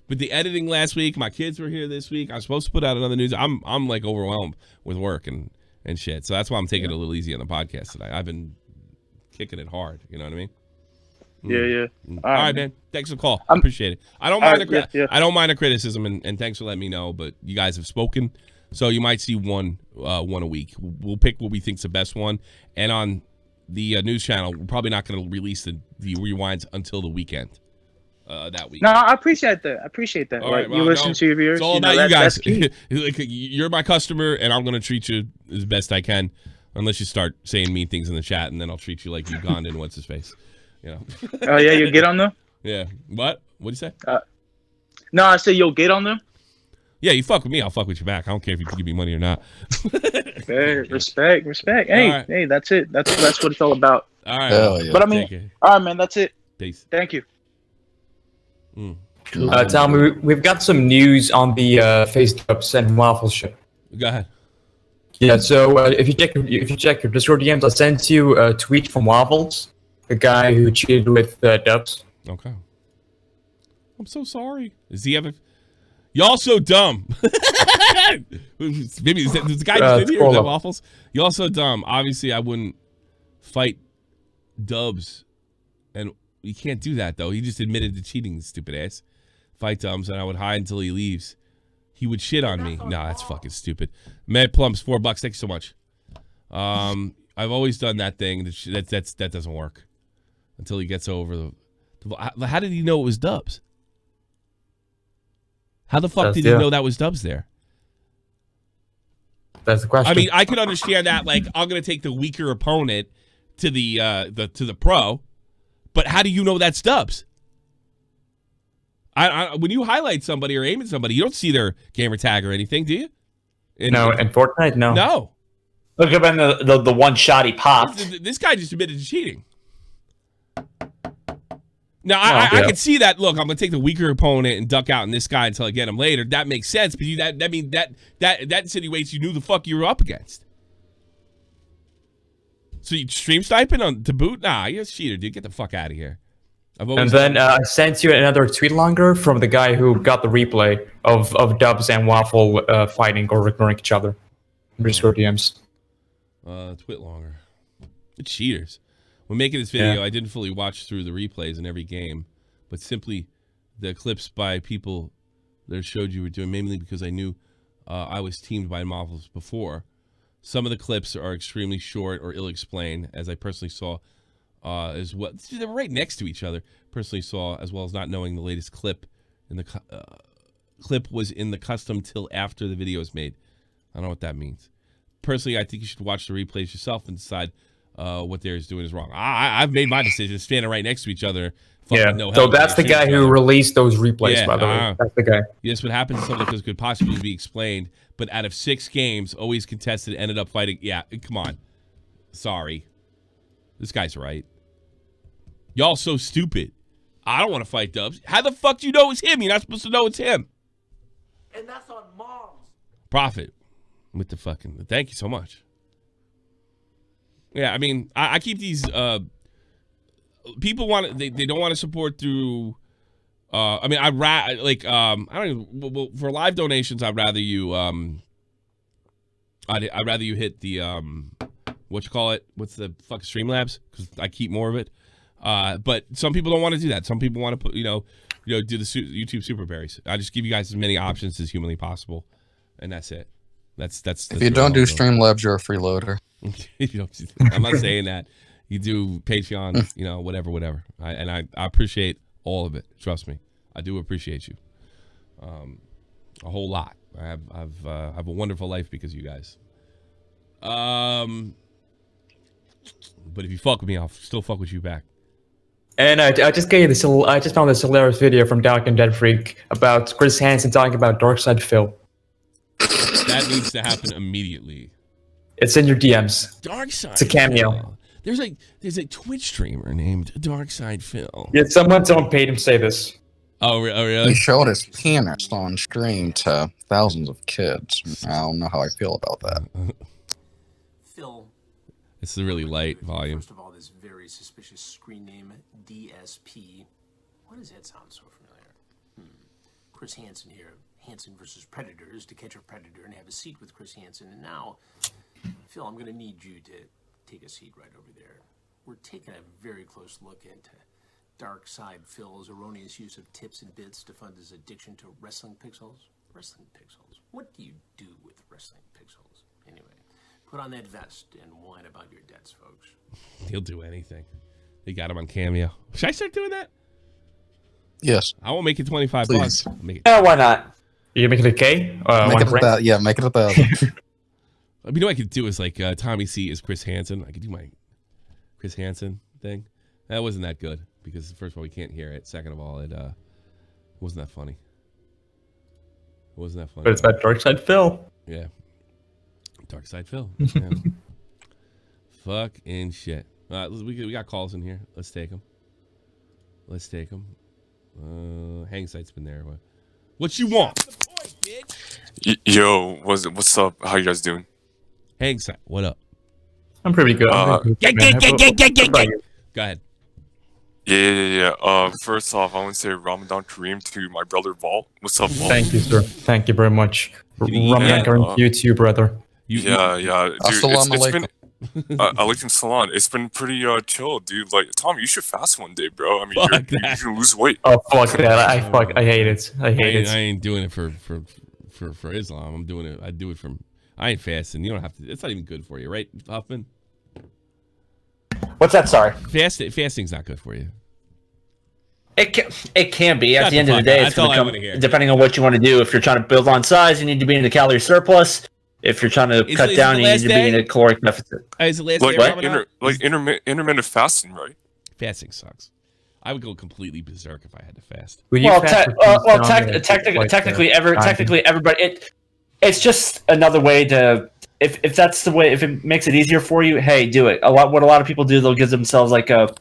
with the editing last week. My kids were here this week. I was supposed to put out another news. I'm like overwhelmed with work and shit. So that's why I'm taking it a little easy on the podcast today. I've been kicking it hard. You know what I mean? Yeah. All right, man. Thanks for the call. I appreciate it. I don't mind I don't mind a criticism, and thanks for letting me know. But you guys have spoken, so you might see one a week. We'll pick what we think's the best one, and on the news channel, we're probably not going to release the rewinds until the weekend. That week. No, I appreciate that. All right, you listen to your viewers. It's all about you guys. Like, you're my customer, and I'm going to treat you as best I can, unless you start saying mean things in the chat, and then I'll treat you like Ugandan. What's his face? You know. Oh yeah, you'll get on them. Yeah. What? What'd you say? No, I said you'll get on them. Yeah, you fuck with me, I'll fuck with you back. I don't care if you give me money or not. Hey, respect. Hey, that's it. That's what it's all about. All right. But I mean, all right, man. That's it. Peace. Thank you. Tom, we've got some news on the FaZe Dubs and Waffle ship. Go ahead. Yeah, so if you check your Discord DMs, I sent you a tweet from Waffles, the guy who cheated with Dubs. Okay. I'm so sorry. Does he have a... Y'all so dumb. Maybe the guy just did here with Waffles. Y'all so dumb. Obviously, I wouldn't fight Dubs, and you can't do that though. He just admitted to cheating, stupid ass. Fight Dubs, and I would hide until he leaves. He would shit on me. No, that's fucking stupid. Mad Plums, $4. Thank you so much. I've always done that thing. That doesn't work until he gets over the. How did he know it was Dubs? How the fuck did he know that was Dubs there? That's the question. I mean, I can understand that. Like, I'm gonna take the weaker opponent to the pro, but how do you know that's Dubs? When you highlight somebody or aim at somebody, you don't see their gamer tag or anything, do you? In Fortnite, no. No. Look up in the one shot he popped. This guy just admitted to cheating. Now, I can see that. Look, I'm going to take the weaker opponent and duck out on this guy until I get him later. That makes sense, but that means that insinuates you knew the fuck you were up against. So you stream sniping to boot? Nah, you're a cheater, dude. Get the fuck out of here. And then I sent you another tweet longer from the guy who got the replay of Dubs and Waffle fighting or ignoring each other. Discord DMs. Tweet longer. It's cheaters. When making this video, I didn't fully watch through the replays in every game, but simply the clips by people that it showed you were doing, mainly because I knew I was teamed by Waffles before. Some of the clips are extremely short or ill-explained, as I personally saw as well. They were right next to each other. Personally saw, as well as not knowing the latest clip in the clip was in the custom till after the video was made. I don't know what that means. Personally, I think you should watch the replays yourself and decide what they're doing is wrong. I've made my decision, standing right next to each other. Yeah, so that's the guy who released those replays, by the way. That's the guy. Yes, what happened to something that could possibly be explained, but out of 6 games, always contested, ended up fighting. Yeah, come on. Sorry. This guy's right. Y'all so stupid. I don't want to fight Dubs. How the fuck do you know it's him? You're not supposed to know it's him. And that's on moms. Profit. With the fucking... Thank you so much. Yeah, I mean, I keep these... people want... They don't want to support through... I mean, I'd rather... Like, I don't even... Well, for live donations, I'd rather you... I'd rather you hit the... what you call it? What's the fuck? Streamlabs? Because I keep more of it. But some people don't want to do that. Some people want to put, do the YouTube Super Berries. I just give you guys as many options as humanly possible, and that's it. That's if you don't do Streamlabs, you're a freeloader. I'm not saying that. You do Patreon, whatever. I appreciate all of it. Trust me, I do appreciate you, a whole lot. I have a wonderful life because of you guys. But if you fuck with me, I'll still fuck with you back. And I just gave this. I just found this hilarious video from Doc and Dead Freak about Chris Hansen talking about Darkside Phil. That needs to happen immediately. It's in your DMs. Darkside. It's a cameo. Phil. There's a Twitch streamer named Darkside Phil. Yeah, someone paid him to say this. Oh, really? He showed his penis on stream to thousands of kids. I don't know how I feel about that. Phil. It's a really light volume. First of all, this very suspicious screen name, DSP. Why does that sound so familiar? Chris Hansen here. Hansen versus Predators, to catch a predator and have a seat with Chris Hansen. And now, Phil, I'm going to need you to take a seat right over there. We're taking a very close look into Darkside Phil's erroneous use of tips and bits to fund his addiction to wrestling pixels. Wrestling pixels. What do you do with wrestling pixels? Anyway, put on that vest and whine about your debts, folks. He'll do anything. They got him on Cameo. Should I start doing that? Yes. I won't make it $25. Please. Why not? You make it a K? Make it $1,000. Yeah, make it $1,000. You know what I could do is like Tommy C is Chris Hansen. I could do my Chris Hansen thing. That wasn't that good because first of all we can't hear it. Second of all, it wasn't that funny. It wasn't that funny. But it's about Darkside Phil. Yeah. Darkside Phil. Yeah. Fucking shit. We got calls in here. Let's take them. Hangsight's been there. What you want? Yo, what's up? How you guys doing? Hangsight, what up? I'm pretty good. Go ahead. Yeah. First off, I want to say Ramadan Kareem to my brother Vault. What's up, Vault? Thank you, sir. Thank you very much. Ramadan Kareem to you too, brother. Yeah. Dude, it's been... Alaikum salam. It's been pretty chill, dude. Like, Tom, you should fast one day, bro. I mean, you can lose weight. Oh, fuck that. I hate it. I ain't doing it for Islam. I'm doing it. I do it from... I ain't fasting. You don't have to... It's not even good for you, right, Huffman? What's that? Sorry. Fasting's not good for you. It can be. At the end of the day, it's going to come... Depending on what you want to do. If you're trying to build on size, you need to be in a calorie surplus. If you're trying to cut down, you need to be in a caloric deficit. Is it last day intermittent fasting, right? Fasting sucks. I would go completely berserk if I had to fast. Technically, everybody. It's just another way to. If that's the way, if it makes it easier for you, hey, do it. What a lot of people do, they'll give themselves like a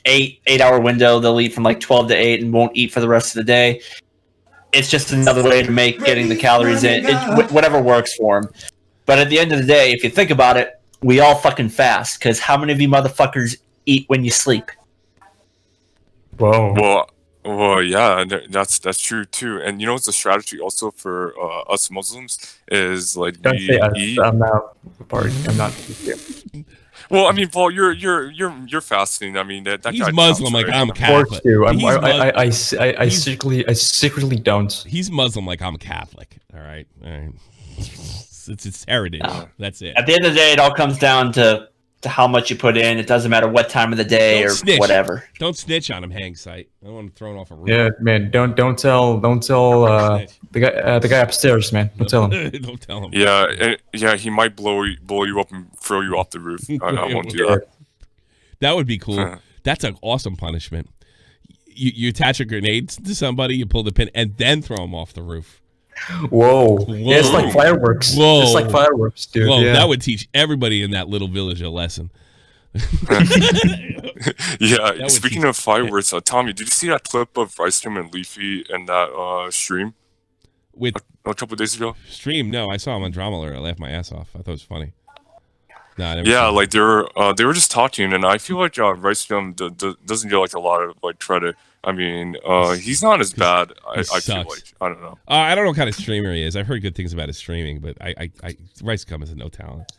8-hour window. They'll eat from like 12 to 8 and won't eat for the rest of the day. It's just another way to make getting the calories in, whatever works for them. But at the end of the day, if you think about it, we all fucking fast. Because how many of you motherfuckers eat when you sleep? Whoa. Well, yeah, that's true too. And you know what's the strategy also for us Muslims is like we eat. I'm not part. I'm not. Well, I mean, Paul, you're fasting. I mean, that He's guy Muslim, counts, like right? I'm Catholic. I secretly don't. He's Muslim, like I'm Catholic. All right. It's heritage. That's it. At the end of the day, it all comes down to how much you put in. It doesn't matter what time of the day or whatever. Don't snitch on him, hang sight. I don't want him thrown off a roof. Yeah, man. Don't tell the guy upstairs, man. Don't tell him. Don't tell him. Yeah, he might blow you up and throw you off the roof. I won't do that. That would be cool. That's an awesome punishment. You attach a grenade to somebody, you pull the pin, and then throw them off the roof. Whoa. Yeah, it's like fireworks. Whoa. It's like fireworks, dude. Whoa, Yeah. that would teach everybody in that little village a lesson. Yeah, speaking of fireworks, Tommy, did you see that clip of Rystrom and Leafy in that stream? With a couple of days ago? Stream? No, I saw him on Drama Alert. I laughed my ass off. I thought it was funny. No, I never Yeah, seen like they were just talking, and I feel like Rystrom doesn't get like a lot of like credit. I mean, he's not as bad. I feel like I don't know. I don't know what kind of streamer he is. I've heard good things about his streaming, but Rystrom is no talent.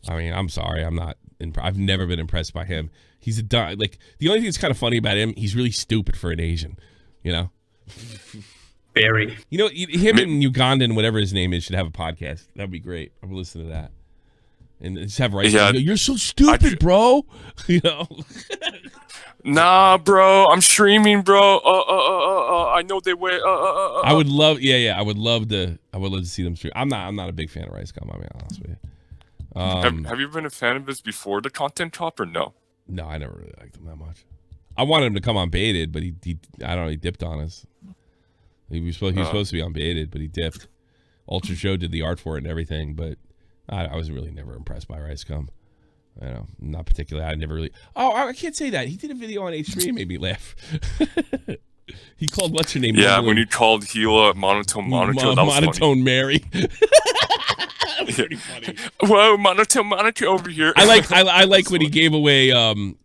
I mean, I'm sorry, I'm not. I've never been impressed by him. He's like the only thing that's kind of funny about him. He's really stupid for an Asian, you know. Very. You know, him and Ugandan, whatever his name is, should have a podcast. That'd be great. I would listen to that. And just have Rystrom. Yeah. You're so stupid, bro. You know. Nah, bro, I'm streaming, bro. I know they wait. I would love, yeah. I would love to see them stream. I'm not a big fan of Rystrom. I'll be honest with you. Have you been a fan of his before the content drop or no? No, I never really liked him that much. I wanted him to come on Baited, but he I don't know, he dipped on us. He was supposed to be on Baited, but he dipped. Ultra Show did the art for it and everything, but I was really never impressed by Rystrom. I don't know, not particularly. I never really. Oh, I can't say that. He did a video on H3 and made me laugh. He called what's her name? Yeah, when he called Gila monotone Monaco, that was monotone funny. Mary. That was pretty funny. Whoa, monotone Monaco over here. I like when he gave away.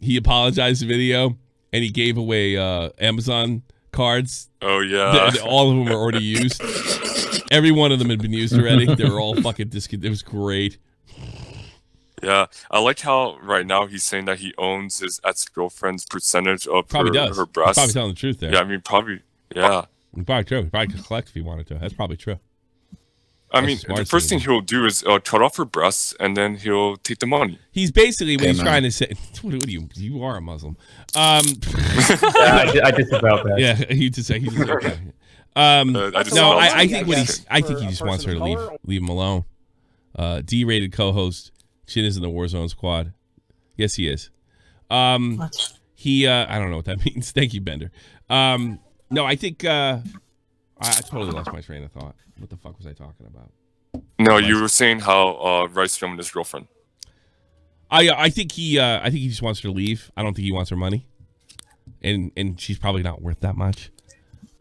He apologized video and he gave away Amazon cards. Oh yeah, all of them were already used. Every one of them had been used already. They were all fucking disconnected. It was great. Yeah, I like how right now he's saying that he owns his ex-girlfriend's percentage of her breasts. He's probably telling the truth there. Yeah, I mean, probably, yeah. Probably true. He probably could collect if he wanted to. That's probably true. I mean, the first thing he'll do is cut off her breasts, and then he'll take the money. He's basically what he's trying to say. What are you? You are a Muslim. Yeah, I disavow that. Yeah, he just say he's okay. I think he just wants her to leave him alone. D-rated co-host. Chin is in the Warzone squad. Yes, he is. He I don't know what that means. Thank you, Bender. No, I think I totally lost my train of thought. What the fuck was I talking about? No, you were saying how Rystrom and his girlfriend. I think he just wants her to leave. I don't think he wants her money, and she's probably not worth that much.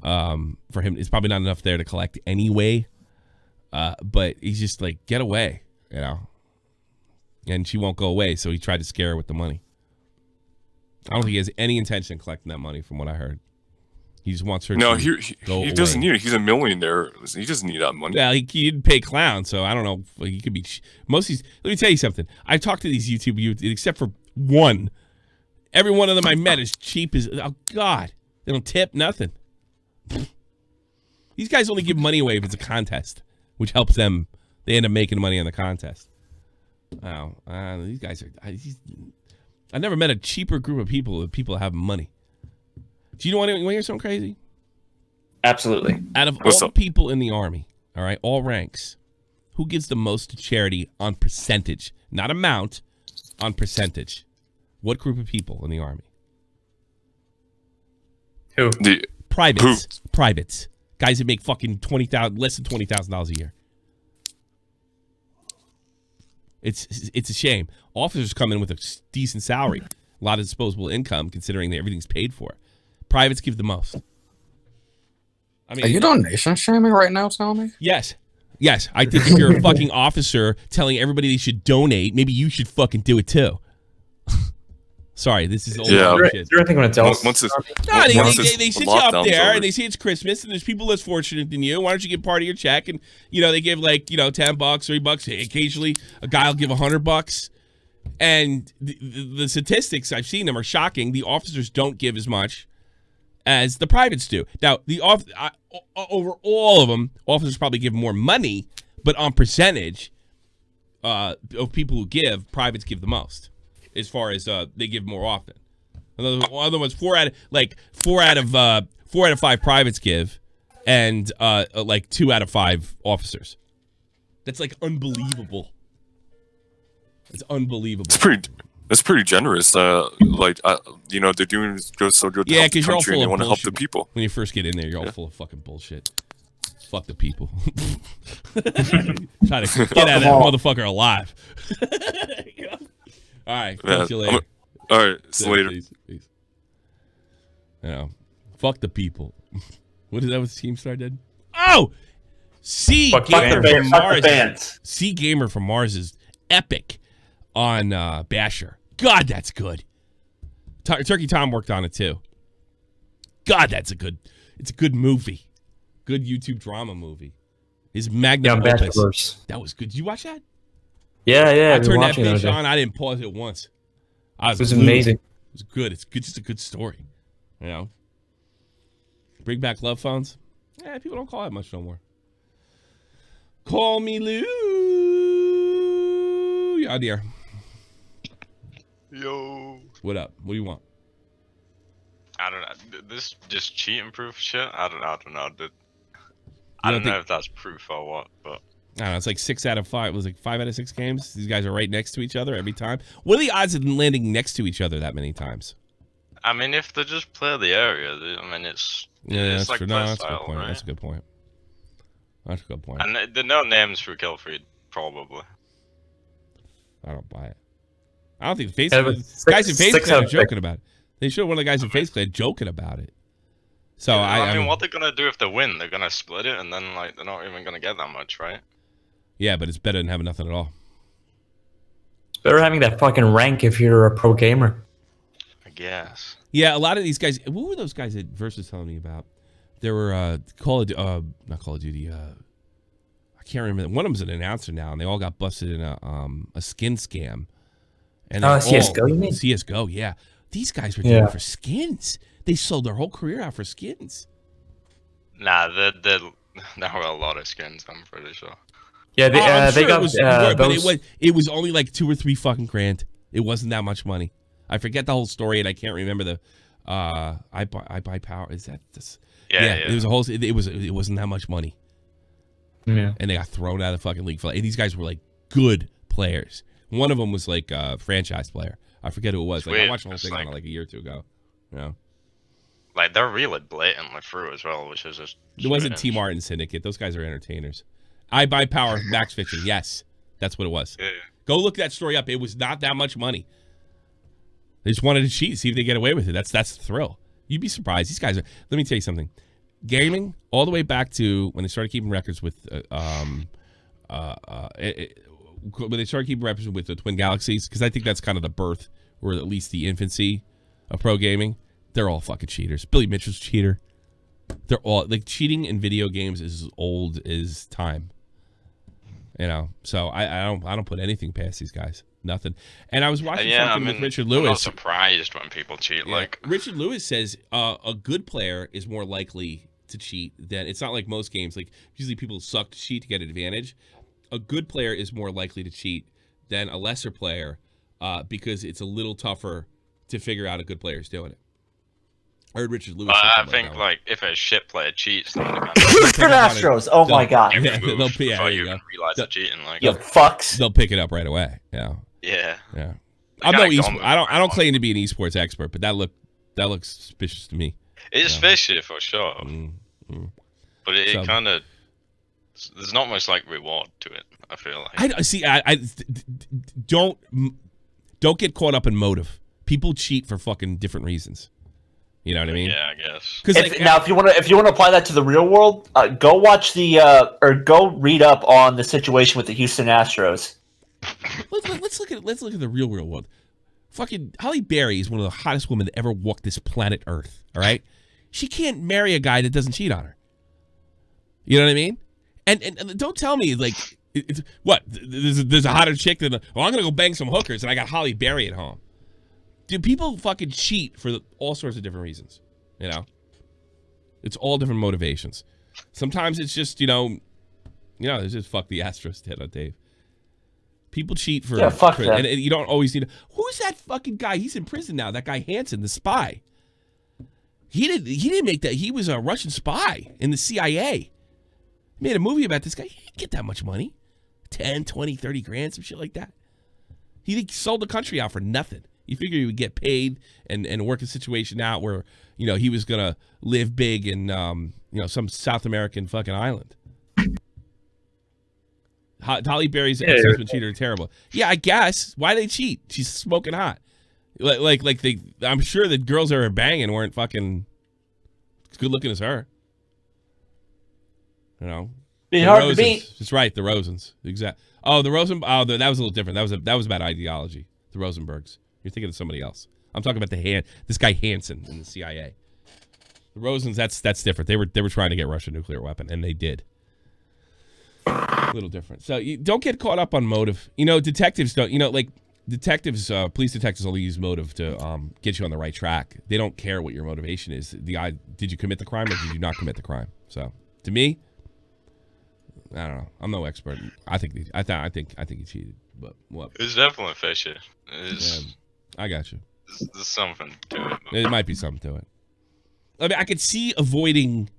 For him, it's probably not enough there to collect anyway. But he's just like, get away, you know. And she won't go away, so he tried to scare her with the money. I don't think he has any intention of collecting that money, from what I heard. He just wants her to go he doesn't need it. He's a millionaire. He doesn't need that money. Yeah, he didn't pay clown, so I don't know. He could be most of these. Let me tell you something. I've talked to these YouTube youth, except for one. Every one of them I met is cheap as God. They don't tip nothing. These guys only give money away if it's a contest, which helps them. They end up making money on the contest. Oh, these guys are. I never met a cheaper group of people that people have money. Do you want to hear something crazy? Absolutely. Out of all the people in the Army, all right, all ranks, who gives the most to charity on percentage? Not amount, on percentage. What group of people in the Army? Who? Privates. Who? Privates. Guys that make fucking less than $20,000 a year. It's a shame. Officers come in with a decent salary, a lot of disposable income, considering that everything's paid for. Privates give the most. I mean, are you donation shaming right now, Tommy? Yes. I think if you're a fucking officer telling everybody they should donate, maybe you should fucking do it too. Sorry, this is old shit. Is there anything on its else? They sit you up there and they say it's Christmas and there's people less fortunate than you. Why don't you give part of your check? And they give $10, $3. Occasionally a guy will give $100. And the statistics I've seen them are shocking. The officers don't give as much as the privates do. Now, over all of them, officers probably give more money, but on percentage of people who give, privates give the most. As far as they give more often. In other words, 4 out of 5 privates give, and like 2 out of 5 officers. That's like unbelievable. It's unbelievable. That's pretty generous. They're doing so good to help the country, and they want to help the people. When you first get in there, you're all full of fucking bullshit. Fuck the people. Try to get out of that motherfucker alive. All right, talk to you later. All right, see you later. Peace. Fuck the people. What is that? What the team star did? Oh, Gamer from Mars. Gamer from Mars is epic on Basher. God, that's good. Turkey Tom worked on it too. God, it's a good movie. Good YouTube drama movie. His magnum opus. That was good. Did you watch that? Yeah. I turned that bitch on. I didn't pause it once. It was amazing. It was good. It's good. Just a good story. Bring back love phones. People don't call that much no more. Call me Lou. Yeah, dear. Yo. What up? What do you want? I don't know. This just cheating proof shit. I don't know. I don't know if that's proof or what, but. I don't know. It's like 6 out of 5. It was like 5 out of 6 games. These guys are right next to each other every time. What are the odds of them landing next to each other that many times? I mean, if they just play the area, it's that's like true. play That's a style, good point. right? That's a good point. That's a good point. And there are no names for kill feed, probably. I don't buy it. I don't think guys in FaZe Clan are joking about it. They showed one of the guys in FaZe Clan joking about it. So I mean, what they're gonna do if they win? They're gonna split it, and then they're not even gonna get that much, right? Yeah, but it's better than having nothing at all. It's better having that fucking rank if you're a pro gamer. I guess. Yeah, a lot of these guys. What were those guys that Versus telling me about? There were not Call of Duty. I can't remember. One of them's an announcer now, and they all got busted in a skin scam. And CS:GO, you mean? CS:GO, yeah. These guys were doing it for skins. They sold their whole career out for skins. Nah, there were a lot of skins. I'm pretty sure. Yeah, they got but it was only like 2 or 3 fucking grand. It wasn't that much money. I forget the whole story, and I can't remember the. I buy power. Is that this? Yeah. It was a whole. It wasn't that much money. Yeah. And they got thrown out of the fucking league. And these guys were like good players. One of them was like a franchise player. I forget who it was. Like, I watched the whole thing on like a year or two ago. Like they're really blatantly through as well, which is just. It wasn't T Martin Syndicate. Those guys are entertainers. I buy power max fishing. Yes, that's what it was. Yeah. Go look that story up. It was not that much money. They just wanted to cheat, see if they get away with it. That's the thrill. You'd be surprised. These guys are. Let me tell you something. Gaming all the way back to when they started keeping records with when they started keeping records with the Twin Galaxies, because I think that's kind of the birth or at least the infancy of pro gaming. They're all fucking cheaters. Billy Mitchell's a cheater. They're all like cheating in video games is as old as time. So I don't put anything past these guys. Nothing. And I was watching something with Richard Lewis. I'm not surprised when people cheat. Yeah. Richard Lewis says a good player is more likely to cheat than it's not like most games. Like usually people suck to cheat to get an advantage. A good player is more likely to cheat than a lesser player because it's a little tougher to figure out a good player is doing it. I heard Richard Lewis. I think if a shit player cheats, then Houston Astros. Oh my god. They'll before you even realize they're cheating. You fucks. They'll pick it up right away. Yeah. Yeah. I'm no I don't claim to be an esports expert, but that looks suspicious to me. It's fishy for sure. But it kind of there's not much like reward to it. I feel like. I don't get caught up in motive. People cheat for fucking different reasons. You know what I mean? Yeah, I guess. If you want to apply that to the real world, go watch or go read up on the situation with the Houston Astros. Let's look at the real world. Fucking Halle Berry is one of the hottest women that ever walked this planet Earth. All right, she can't marry a guy that doesn't cheat on her. You know what I mean? And don't tell me like It's what? There's a hotter chick than I'm gonna go bang some hookers and I got Holly Berry at home. Dude, people fucking cheat for all sorts of different reasons. You know, it's all different motivations. Sometimes it's just it's just fuck the Astros did on Dave. People cheat for and you don't always need. Who's that fucking guy? He's in prison now. That guy Hansen, the spy. He didn't make that. He was a Russian spy in the CIA. He made a movie about this guy. He didn't get that much money. 10, 20, 30 grand, some shit like that. He sold the country out for nothing. You figure he would get paid and work a situation out where, he was going to live big in, some South American fucking island. Holly Berry's ex-husband cheater are terrible. Yeah, I guess. Why they cheat? She's smoking hot. I'm sure the girls that were banging weren't fucking as good looking as her. Be hard to beat. That's right, the Rosens. Exactly. Oh, the Rosen. Oh, that was a little different. That was about ideology. The Rosenbergs. You're thinking of somebody else. I'm talking about this guy Hansen in the CIA. The Rosens. That's different. They were trying to get Russia a nuclear weapon, and they did. A little different. So you don't get caught up on motive. Detectives don't. Detectives, police detectives only use motive to get you on the right track. They don't care what your motivation is. Did you commit the crime or did you not commit the crime? So to me, I don't know. I'm no expert. I think he cheated, but what? It's definitely fishy. I got you. There's something to it. There might be something to it. I mean, I could see avoiding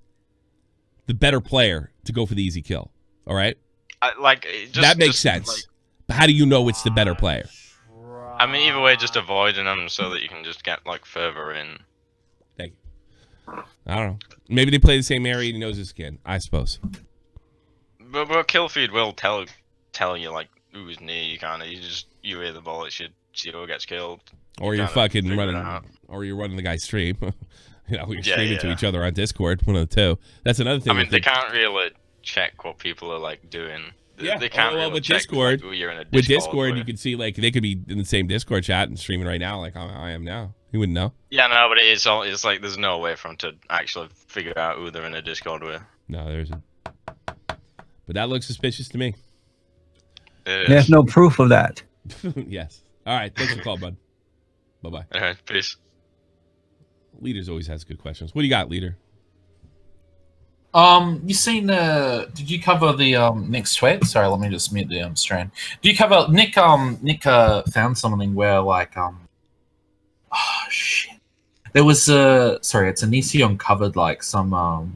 the better player to go for the easy kill. All right, that makes sense. But how do you know it's the better player? I mean, either way, just avoiding them so that you can just get further in. Thank you. I don't know. Maybe they play the same area and he knows his skin. I suppose. But kill feed will tell you who's near you, kind of. You hear the bullet, see who gets killed. Or you're fucking running, or you're running the guy's stream. We're streaming to each other on Discord. One of the two. That's another thing. I mean, they can't really check what people are doing. Yeah, they can't really with check, Discord. who you're in a with Discord, you can see they could be in the same Discord chat and streaming right now, like I am now. You wouldn't know. Yeah, no, but it's like there's no way for them to actually figure out who they're in a Discord with. No, there isn't. But that looks suspicious to me. There's no proof of that. Yes. All right. Thanks for the call, bud. Bye bye. All right. Peace. Leaders always has good questions. What do you got, Leader? You seen did you cover the Nick's tweet? Sorry, let me just mute the stream. Do you cover Nick found something where oh shit. There was sorry, it's Anisi uncovered some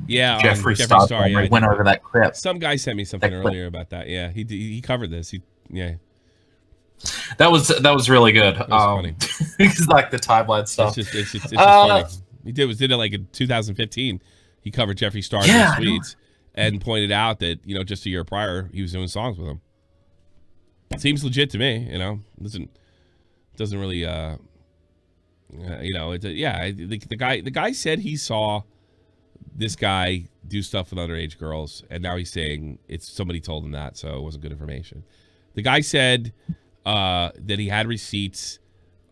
Jeffree Star. Yeah, went over that clip. Some guy sent me something earlier about that. Yeah, he covered this. That was really good. That was funny. It's like the timeline stuff. It's just funny. He did it like in 2015. He covered Jeffree Star in his tweets and pointed out that, just a year prior, he was doing songs with him. It seems legit to me, doesn't really, the guy said he saw this guy do stuff with underage girls, and now he's saying somebody told him that, so it wasn't good information. The guy said that he had receipts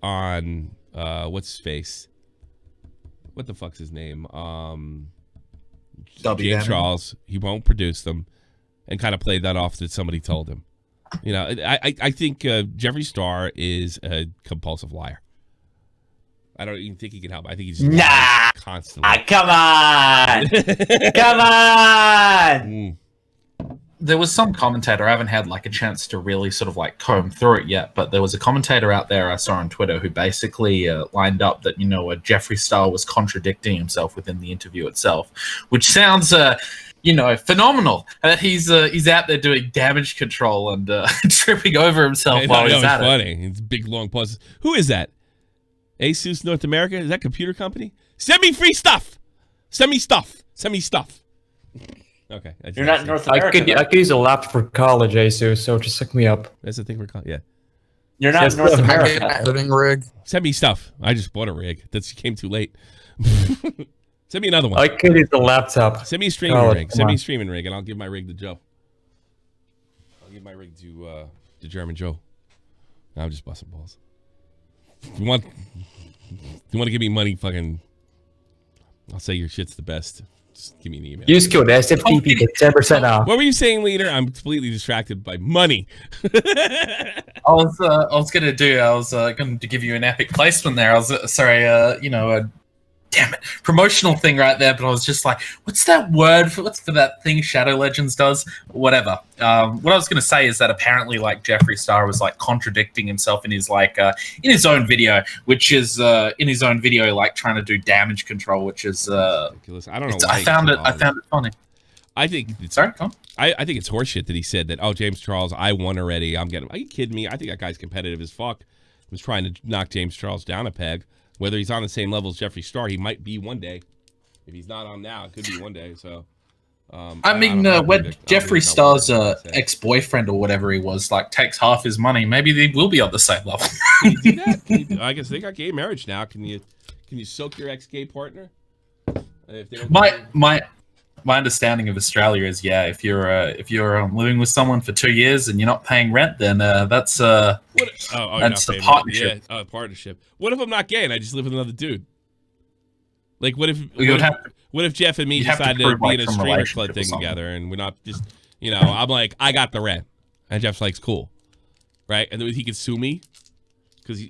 on, what's his face? What the fuck's his name? James Charles. He won't produce them, and kind of played that off that somebody told him. I think Jeffree Star is a compulsive liar. I don't even think he can help. I think he's constantly. Come on, come on. There was some commentator. I haven't had a chance to really sort of comb through it yet, but there was a commentator out there I saw on Twitter who basically lined up that Jeffree Star was contradicting himself within the interview itself, which sounds phenomenal. That he's out there doing damage control and tripping over himself while he's at it. It's big long pauses. Who is that? Asus North America? Is that computer company? Send me free stuff. Send me stuff. Send me stuff. Okay. You're not in North America. I could use a laptop for college, Asus, so just hook me up. That's the thing for college. Yeah. You're not in North America. Editing rig. Send me stuff. I just bought a rig. That came too late. Send me another one. I could use a laptop. Send me a streaming rig. Send me a streaming rig, and I'll give my rig to Joe. I'll give my rig to German Joe. I'm just busting balls. If you want to give me money, fucking, I'll say your shit's the best. Just give me an email. Use code SFTP to 10% off. What were you saying, leader? I'm completely distracted by money. I was gonna give you an epic placement there. Damn it, promotional thing right there. But I was just like, what's that word for that thing Shadow Legends does? Whatever. What I was gonna say is that apparently, like, Jeffree Star was like contradicting himself in his own video, which is like trying to do damage control, which is ridiculous. I don't know. I found it funny. I think Sorry, come on. I think it's horseshit that he said that. Oh, James Charles, I won already. Are you kidding me? I think that guy's competitive as fuck. He was trying to knock James Charles down a peg. Whether he's on the same level as Jeffree Star, he might be one day. If he's not on now, it could be one day. So, when Jeffree Star's ex-boyfriend or whatever he was takes half his money, maybe they will be on the same level. Can you do that? I guess they got gay marriage now. Can you soak your ex-gay partner? If they don't my understanding of Australia is, if you're living with someone for 2 years and you're not paying rent, then that's a partnership. Yeah, partnership. What if I'm not gay and I just live with another dude? Like, what if Jeff and me decided to be in a streamer club thing together, and we're not just, I'm like, I got the rent, and Jeff's like, cool, right? And then he could sue me because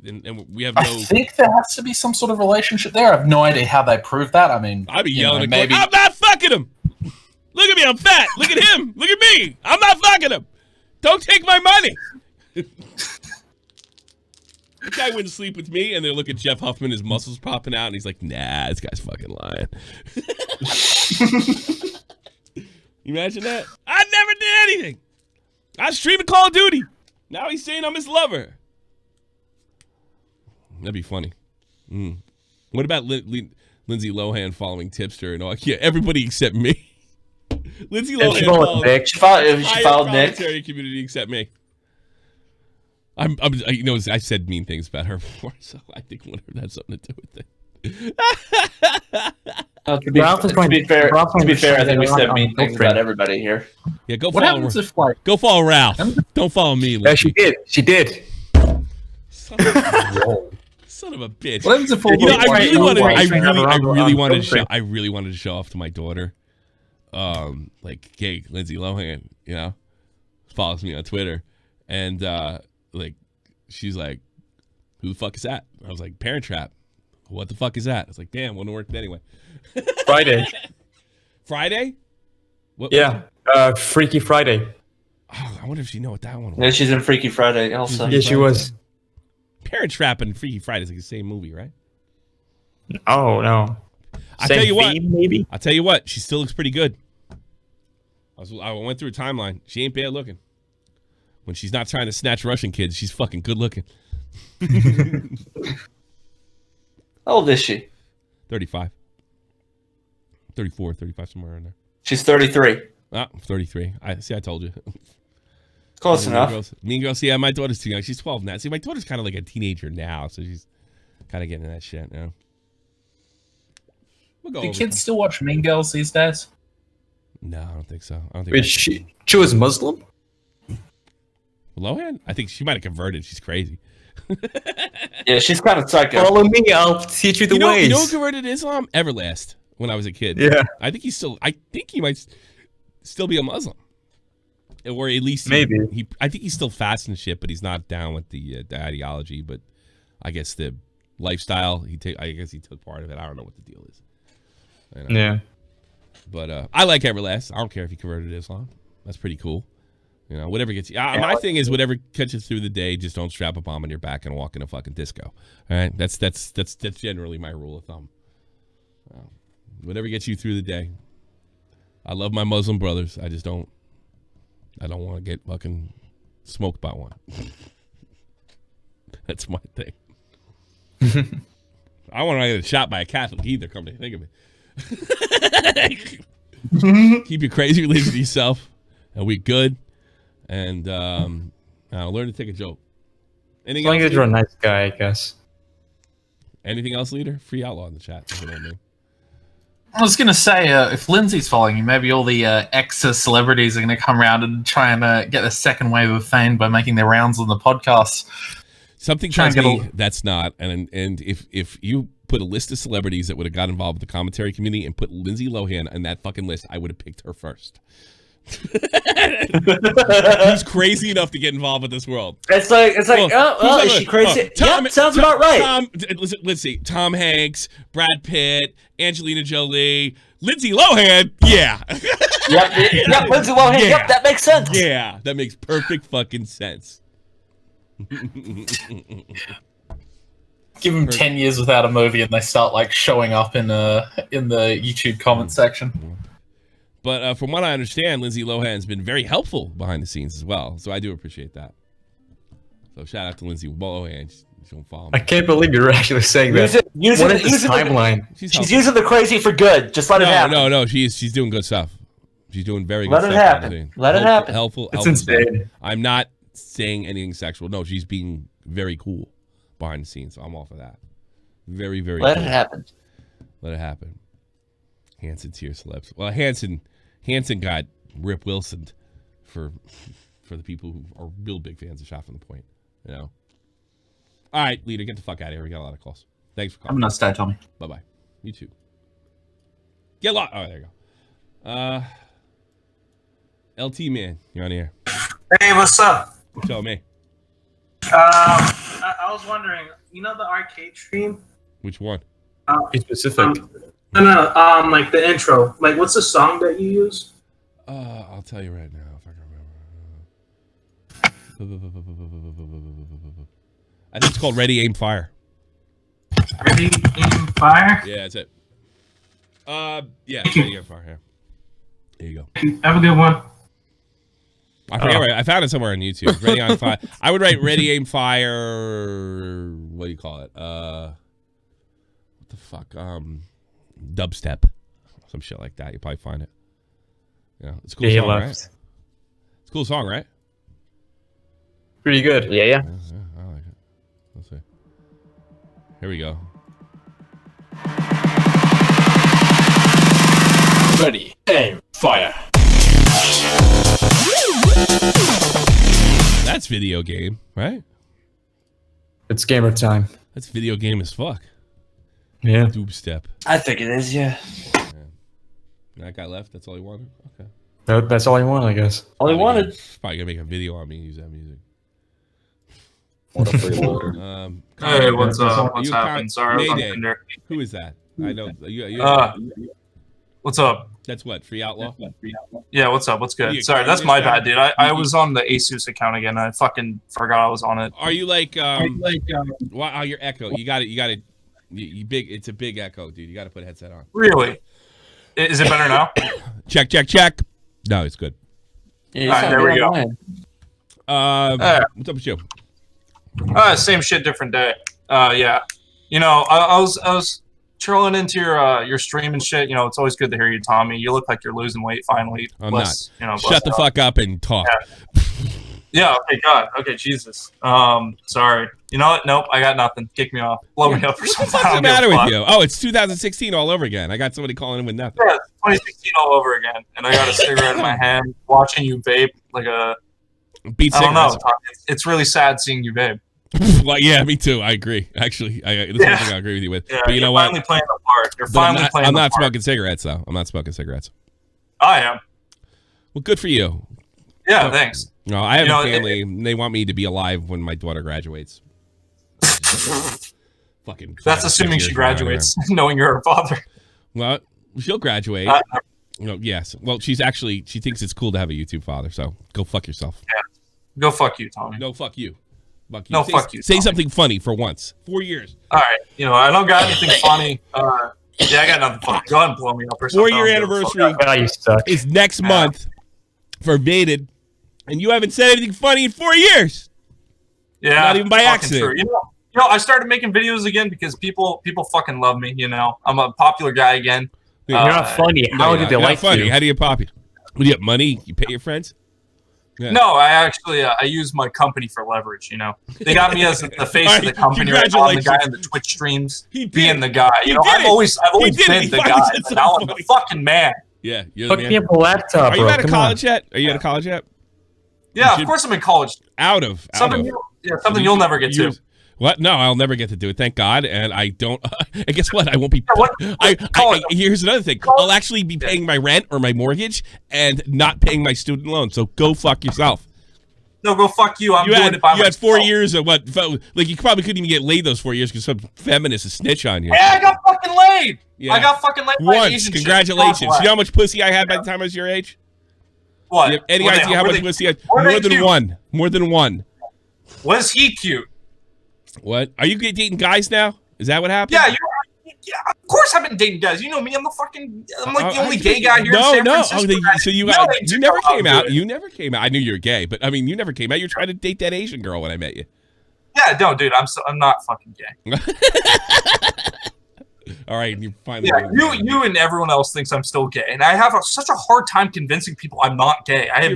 and we have no. I think there has to be some sort of relationship there. I have no idea how they prove that. I mean, I'd be yelling at maybe I'm not fucking him. Look at me, I'm fat. Look at him. Look at me. I'm not fucking him. Don't take my money. The guy wouldn't sleep with me, and they look at Jeff Huffman, his muscles popping out, and he's like, nah, this guy's fucking lying. You imagine that? I never did anything. I streamed Call of Duty. Now he's saying I'm his lover. That'd be funny. What about Lindsay Lohan following Tipster and all? Yeah, everybody except me. Lindsay Lohan she followed Nick. She followed Nick. Community except me. I said mean things about her before, so I think whatever that's something to do with it. To be fair, I think we said mean things about everybody here. Yeah, go what follow. Happens if, go follow Ralph. Don't follow me. Yeah, she did. She did. Son of a bitch. What happens if I really wanted to show off to my daughter. Like, hey, Lindsay Lohan, follows me on Twitter, and she's like, who the fuck is that? I was like, Parent Trap. What the fuck is that? I was like, damn, wouldn't work anyway. Friday. Friday? What, yeah, Freaky Friday. Oh, I wonder if she know what that one was. Yeah, she's in Freaky Friday also. Yeah, she was. Parent Trap and Freaky Friday is like the same movie, right? Oh, no. I'll tell you what. Maybe. I'll tell you what. She still looks pretty good. I went through a timeline. She ain't bad looking. When she's not trying to snatch Russian kids, she's fucking good looking. How old is she? 35. 34, 35, somewhere in there. She's 33. Ah, 33. I told you. Close enough. Mean Girls. Yeah, my daughter's too young. She's 12 now. See, my daughter's kind of like a teenager now, so she's kind of getting that shit now. Do kids still watch Mean Girls these days? No, I don't think so. I don't think. Wait, she was Muslim? Lohan? I think she might have converted. She's crazy. Yeah, she's kind of psycho. Follow me, I'll teach you the ways. You know who converted to Islam? Everlast. When I was a kid. Yeah. I think he might still be a Muslim. Or at least maybe. I think he's still fast and shit, but he's not down with the ideology. But I guess the lifestyle, I guess he took part of it. I don't know what the deal is. Yeah. But I like Everlast. I don't care if he converted to Islam. That's pretty cool. Whatever gets you. My thing is, whatever catches through the day, just don't strap a bomb on your back and walk in a fucking disco. All right, that's generally my rule of thumb. Whatever gets you through the day. I love my Muslim brothers. I don't want to get fucking smoked by one. That's my thing. I want to get shot by a Catholic either. Come to think of it. Keep your crazy religion to yourself, and we good. And learn to take a joke. As long as you're a nice guy, I guess. Anything else, leader? Free outlaw in the chat. If you know what I mean. I was going to say, if Lindsay's following you, maybe all the ex-celebrities are going to come around and try and get a second wave of fame by making their rounds on the podcast. Something tells me that's not. And if you put a list of celebrities that would have got involved with the commentary community and put Lindsay Lohan on that fucking list, I would have picked her first. Who's crazy enough to get involved with this world? It's like, is she crazy? Sounds about right. Let's see. Tom Hanks, Brad Pitt, Angelina Jolie, Lindsay Lohan. Yeah. Yep, Lindsay Lohan. Yeah. Yep, that makes sense. Yeah, that makes perfect fucking sense. Give them 10 years without a movie, and they start like showing up in the YouTube comment section. But from what I understand, Lindsay Lohan's been very helpful behind the scenes as well. So I do appreciate that. So shout out to Lindsay Lohan. She's gonna follow me. I can't believe you're actually saying that. What is this timeline? She's using the crazy for good. Just let it happen. No. She's doing good stuff. She's doing very good let stuff. It happen. Let it happen. Helpful. It's insane. Stuff. I'm not saying anything sexual. No, she's being very cool behind the scenes. So I'm all for that. Very, very Let cool. it happen. Let it happen. Hanson's here, celebs. Well, Hanson got Rip Wilson for the people who are real big fans of Shot from the Point. You know. All right, leader, get the fuck out of here. We got a lot of calls. Thanks for calling. I'm not stay, Tommy. Bye bye. You too. Get lost. Oh, there you go. LT man, you're on the air. Hey, what's up? Tell me. I was wondering, you know the arcade stream? Which one? Be specific. No, like the intro. Like, what's the song that you use? I'll tell you right now if I can remember. I think it's called Ready, Aim, Fire. Ready, Aim, Fire? Yeah, that's it. Yeah, Ready, Aim, Fire. Yeah. There you go. Have a good one. I forget where I found it somewhere on YouTube. Ready on Fire. I would write Ready, Aim, Fire. What do you call it? What the fuck? Dubstep, some shit like that. You probably find it. Yeah, it's a cool song, right? It's a cool song, right? Pretty good. Yeah. I like it. Let's see. Here we go. Ready, aim, fire. That's video game, right? It's gamer time. That's video game as fuck. Yeah. Dubstep. I think it is, yeah. That guy left. That's all he wanted. Okay. That's all you want, I guess. All he wanted. Probably gonna make a video on me and use that music. What a freeloader. Hey, what's up? What's happening? Sorry, I was on Tinder. Who is that? I know. What's up? That's what? Free Outlaw? Yeah, what's up? What's good? Sorry, that's my bad, dude. I was on the Asus account again. I fucking forgot I was on it. Are you like wow, your echo. You got it. You big. It's a big echo, dude. You got to put a headset on. Really? Is it better now? Check. No, it's good. Yeah, all right, there we go. What's up with you? Same shit, different day. Yeah. You know, I was trolling into your stream and shit. You know, it's always good to hear you, Tommy. You look like you're losing weight finally. I'm not. You know, shut the fuck up and talk. Yeah. Okay. God. Okay. Jesus. Sorry. You know what? Nope. I got nothing. Kick me off. Blow me up or something. What's the matter with you? Oh, it's 2016 all over again. I got somebody calling in with nothing. Yeah, it's 2016 all over again, and I got a cigarette in my hand, watching you vape like a. Beat I don't know. cigarettes. It's really sad seeing you vape. Well, yeah, me too. I agree. Actually, this is something I agree with you with. Yeah, but you know what? Finally playing the part. You're finally playing. I'm the not part. smoking cigarettes though. I'm not smoking cigarettes. I am. Well, good for you. Yeah, thanks. No, I have a family. And they want me to be alive when my daughter graduates. Fucking. That's assuming she graduates, knowing you're her father. Well, she'll graduate. Yes. Well, she thinks it's cool to have a YouTube father. So go fuck yourself. Yeah. Go fuck you, Tommy. No, fuck you. Fuck you. No, fuck you. Say Tommy. something funny for once. 4 years. All right. You know, I don't got anything funny. Yeah, I got nothing funny. Go ahead and blow me up or something. 4-year anniversary is next month for Vaded, and you haven't said anything funny in 4 years. Yeah, not even by accident. True. You know, I started making videos again because people fucking love me. You know, I'm a popular guy again. You're not funny. How did they like funny. you? How do you pop you? Do you have money? You pay your friends? Yeah. No, I actually I use my company for leverage. You know, they got me as the face of the company. Right now. I'm the guy in the Twitch streams, being the guy. You know, I've always been the guy. But now I'm the fucking man. Yeah, you're Hook me up a laptop. Are you out of college yet? Are you out of college yet? Yeah, of course I'm in college. Something you'll never get to. What? No, I'll never get to do it. Thank God. And I don't. And guess what? I won't be. Here's another thing. I'll actually be paying my rent or my mortgage and not paying my student loan. So go fuck yourself. No, go fuck you. I'm doing it by myself. You had 4 years of what? Like you probably couldn't even get laid those 4 years because some feminist is snitch on you. Yeah, I got fucking laid. Yeah. I got fucking laid once. Congratulations. You know how much pussy I had by the time I was your age? What? You have any idea how much pussy I had? More than one. More than one. Was he cute? What? Are you dating guys now? Is that what happened? Yeah, of course I've been dating guys. You know me. I'm like the only gay guy here in San Francisco. So you never came out. You never came out. I knew you were gay, but I mean, you never came out. You're trying to date that Asian girl when I met you. Yeah, no, dude. I'm not fucking gay. All right, you finally. Yeah, you and everyone else thinks I'm still gay, and I have such a hard time convincing people I'm not gay. I have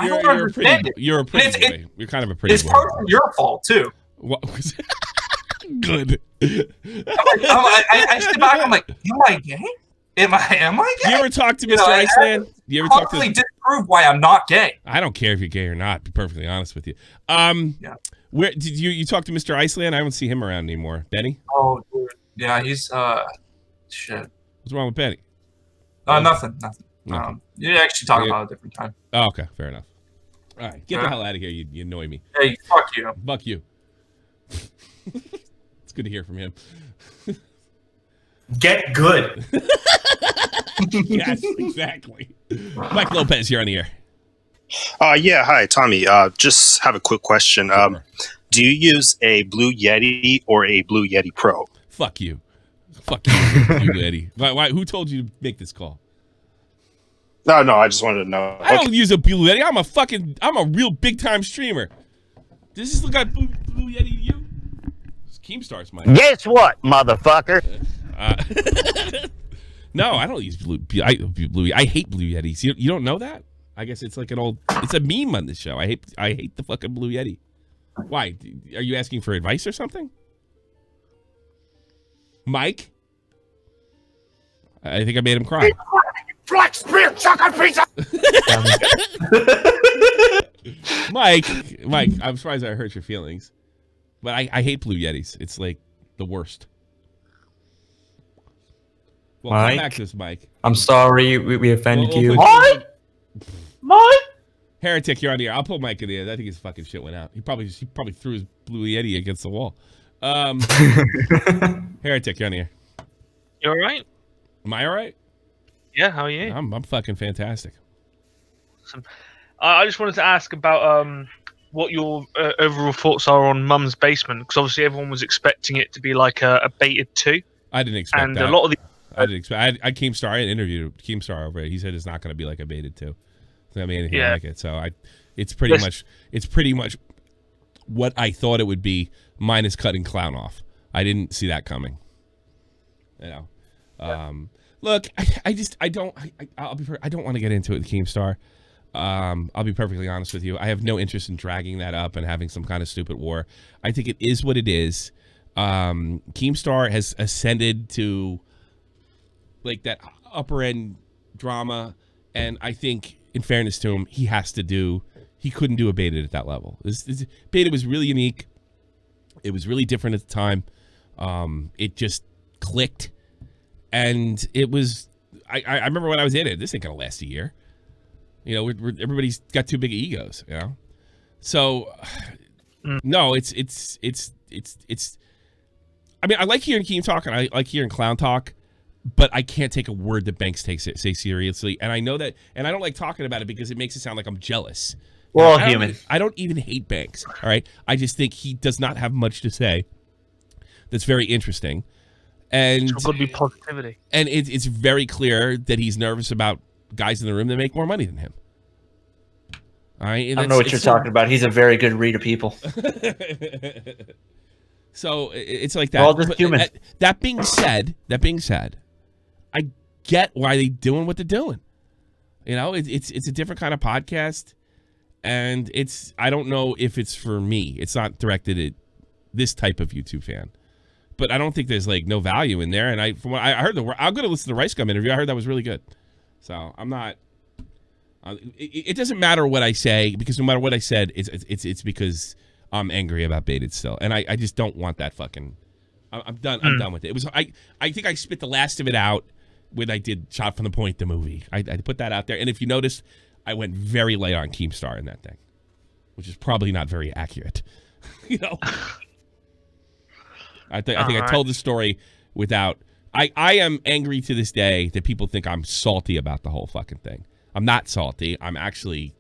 I don't understand it. You're a pretty boy. You're kind of a pretty boy. It's partly your fault too. What? Good. I step back. I'm like, am I gay? Am I gay? You ever talk to Mr. Iceland? You ever talk to? Disprove why I'm not gay. I don't care if you're gay or not. To be perfectly honest with you. Where did you talk to Mr. Iceland? I don't see him around anymore. Benny? Oh, dude. Yeah, he's shit. What's wrong with Benny? Nothing. You actually talk about it a different time. Oh, okay, fair enough. All right, get the hell out of here. You annoy me. Hey, fuck you. Fuck you. It's good to hear from him. Get good. Yes, exactly. Mike Lopez, you're on the air. Yeah, hi, Tommy. Just have a quick question. Do you use a Blue Yeti or a Blue Yeti Pro? Fuck you. Fuck you, Blue Yeti. Why? Who told you to make this call? No, I just wanted to know. I don't use a Blue Yeti. I'm a real big time streamer. Does this look like Blue Yeti to you? It's Keemstar's mic. Guess what, motherfucker? No, I don't use Blue. I hate Blue Yetis. You don't know that? I guess it's like it's a meme on this show. I hate the fucking Blue Yeti. Why? Are you asking for advice or something? Mike? I think I made him cry. Flex beer chocolate pizza. Mike, I'm surprised I hurt your feelings. But I hate Blue Yetis. It's like the worst. Well, come back to this, Mike. I'm sorry we offended you. Mike? Heretic, you're on the air. I'll pull Mike in the air. I think his fucking shit went out. He probably threw his Blue Yeti against the wall. Heretic, you're on the air. You all right? Am I all right? Yeah, how are you? I'm fucking fantastic. Awesome. I just wanted to ask about what your overall thoughts are on Mum's Basement, because obviously everyone was expecting it to be like a baited 2. I didn't expect and that. A lot of the I didn't expect. I Keemstar. I interviewed Keemstar over it. He said it's not going to be like a baited 2. It's not going to be anything like it. So it's pretty much what I thought it would be, minus cutting Clown off. I didn't see that coming. You know. Look, I don't want to get into it with Keemstar. I'll be perfectly honest with you. I have no interest in dragging that up and having some kind of stupid war. I think it is what it is. Keemstar has ascended to like that upper end drama, and I think, in fairness to him, he couldn't do a baited at that level. This baited was really unique. It was really different at the time. It just clicked, and it was. I remember when I was in it. This ain't gonna last a year. You know, everybody's got too big of egos. You know, so no, it's. I mean, I like hearing Keem talk, and I like hearing Clown talk, but I can't take a word that Banks say seriously. And I know that, and I don't like talking about it because it makes it sound like I'm jealous. We're all human. I don't even hate Banks. All right, I just think he does not have much to say that's very interesting. And it's got to be positivity. And it's very clear that he's nervous about guys in the room that make more money than him. All right, I don't know what you're talking about. He's a very good read of people. So it's like that. We're all just human. That being said, I get why they're doing what they're doing. You know, it's a different kind of podcast, and I don't know if it's for me. It's not directed at this type of YouTube fan, but I don't think there's like no value in there. And from what I heard, I'm going to listen to the Rice Gum interview. I heard that was really good. So I'm not. It doesn't matter what I say, because no matter what I said, it's because I'm angry about Baited still, and I just don't want that fucking. I'm done. I'm done with it. It was I think I spit the last of it out when I did Shot from the Point, the movie. I put that out there, and if you notice, I went very light on Keemstar in that thing, which is probably not very accurate. You know, I think I told the story without. I am angry to this day that people think I'm salty about the whole fucking thing. I'm not salty. I'm actually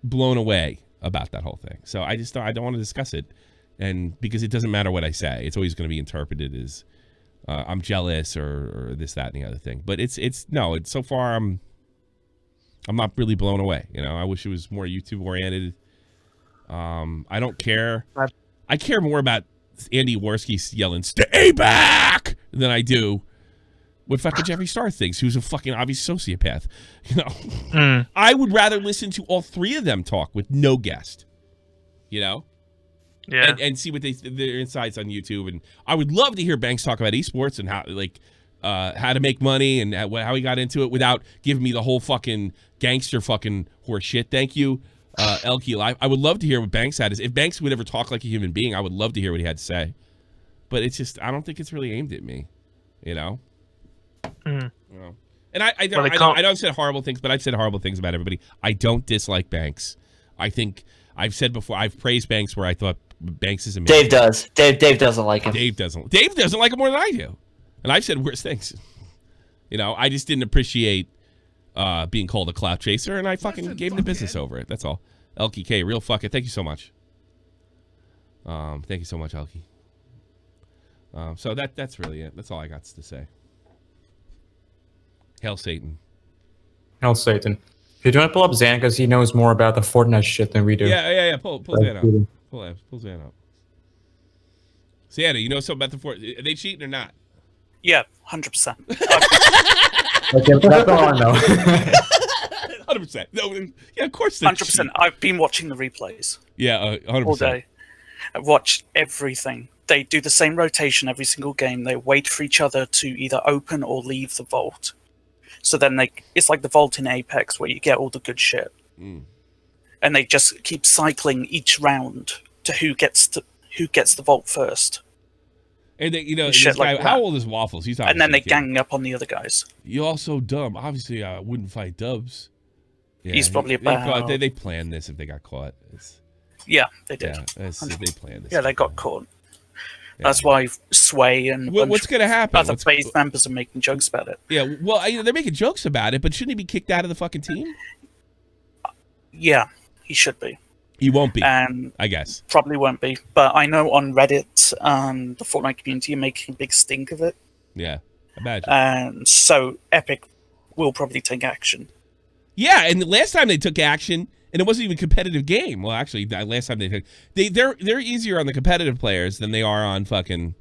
blown away about that whole thing. So I don't want to discuss it, and because it doesn't matter what I say, it's always going to be interpreted as I'm jealous or this, that, and the other thing. But it's so far I'm not really blown away. You know, I wish it was more YouTube oriented. I don't care. I care more about Andy Worski yelling "Stay back" than I do what fucking Jeffree Star thinks, who's a fucking obvious sociopath. You know, I would rather listen to all three of them talk with no guest. You know, and see what their insights on YouTube. And I would love to hear Banks talk about esports and how to make money and how he got into it without giving me the whole fucking gangster fucking horse shit. Thank you. Elkie Live. I would love to hear what Banks had. If Banks would ever talk like a human being, I would love to hear what he had to say. But it's just, I don't think it's really aimed at me, you know? You know? And I know I've said horrible things, but I've said horrible things about everybody. I don't dislike Banks. I think I've said before, I've praised Banks where I thought Banks is amazing. Dave does. Dave doesn't like him. Dave doesn't like him more than I do. And I've said worse things. You know, I just didn't appreciate being called a clout chaser, and I fucking gave him the business over it. That's all. Elkie K, real fuck it. Thank you so much. Thank you so much, Elkie. So that's really it. That's all I got to say. Hail Satan. Hail Satan. If you don't pull up Zan because he knows more about the Fortnite shit than we do. Yeah. Pull Zan up. Pull Zan up. Zan, you know something about the Fortnite? Are they cheating or not? Yeah, 100%. Okay, that's all I know. 100%. No, yeah, of course. 100%. I've been watching the replays. Yeah, 100%. All day. I've watched everything. They do the same rotation every single game. They wait for each other to either open or leave the vault. So then it's like the vault in Apex where you get all the good shit. And they just keep cycling each round to who gets the vault first. And they, you know, shit guy, like how old is Waffles? He's and then they gang up on the other guys. You're all so dumb. Obviously, I wouldn't fight Dubs. Yeah, He's probably about. They planned this if they got caught. Yeah, they did. Yeah, they planned this. Yeah, they got caught. Yeah. That's why Sway and what's going to happen? Other FaZe members are making jokes about it. Yeah, well, they're making jokes about it, but shouldn't he be kicked out of the fucking team? Yeah, he should be. He won't be, and I guess. Probably won't be. But I know on Reddit, the Fortnite community are making a big stink of it. Yeah, imagine. And so Epic will probably take action. Yeah, and the last time they took action, and it wasn't even a competitive game. Well, actually, the last time they're easier on the competitive players than they are on fucking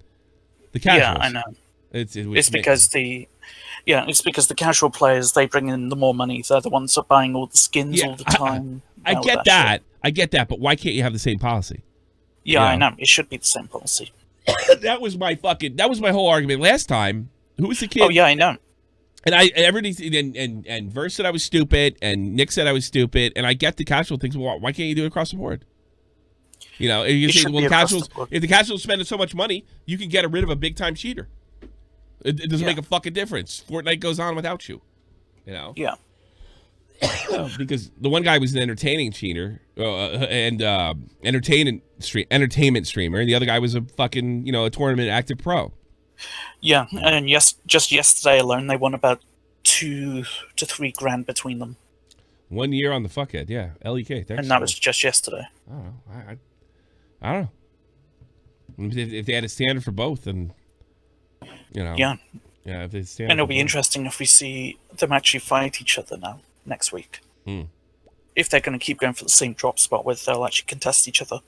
the casuals. Yeah, I know. It's because it's because the casual players, they bring in the more money. They're the ones that are buying all the skins all the time. I get that. I get that, but why can't you have the same policy? Yeah, I know. It should be the same policy. That was my whole argument last time. Who was the kid? Oh yeah, I know. And everybody and Verse said I was stupid, and Nick said I was stupid, and I get the casual things. Well, why can't you do it across the board? You know, you say, well, if the casuals spending so much money, you can get rid of a big time cheater. It doesn't make a fucking difference. Fortnite goes on without you. You know. Yeah. Because the one guy was an entertaining cheater and entertainment streamer, and the other guy was a fucking a tournament active pro. Yeah, and just yesterday alone, they won about $2,000 to $3,000 between them. 1 year on the fuckhead, yeah. LEK, thanks. And that was just yesterday. I don't know. I don't know. If they had a standard for both, then yeah. If they stand, and it'll be interesting if we see them actually fight each other now next week. If they're going to keep going for the same drop spot, whether they'll actually contest each other.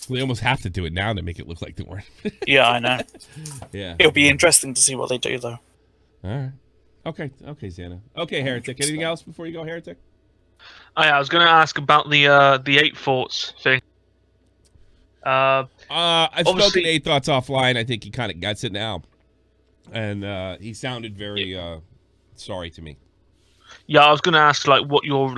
Well, they almost have to do it now to make it look like they weren't. Yeah, I know. Yeah. It'll be interesting to see what they do, though. All right. Okay, Xana. Okay, Heretic. Anything else before you go, Heretic? Oh, yeah, I was going to ask about the 8 Thoughts thing. I've spoken to 8 Thoughts offline. I think he kind of gets it now. And he sounded very sorry to me. Yeah, I was going to ask what your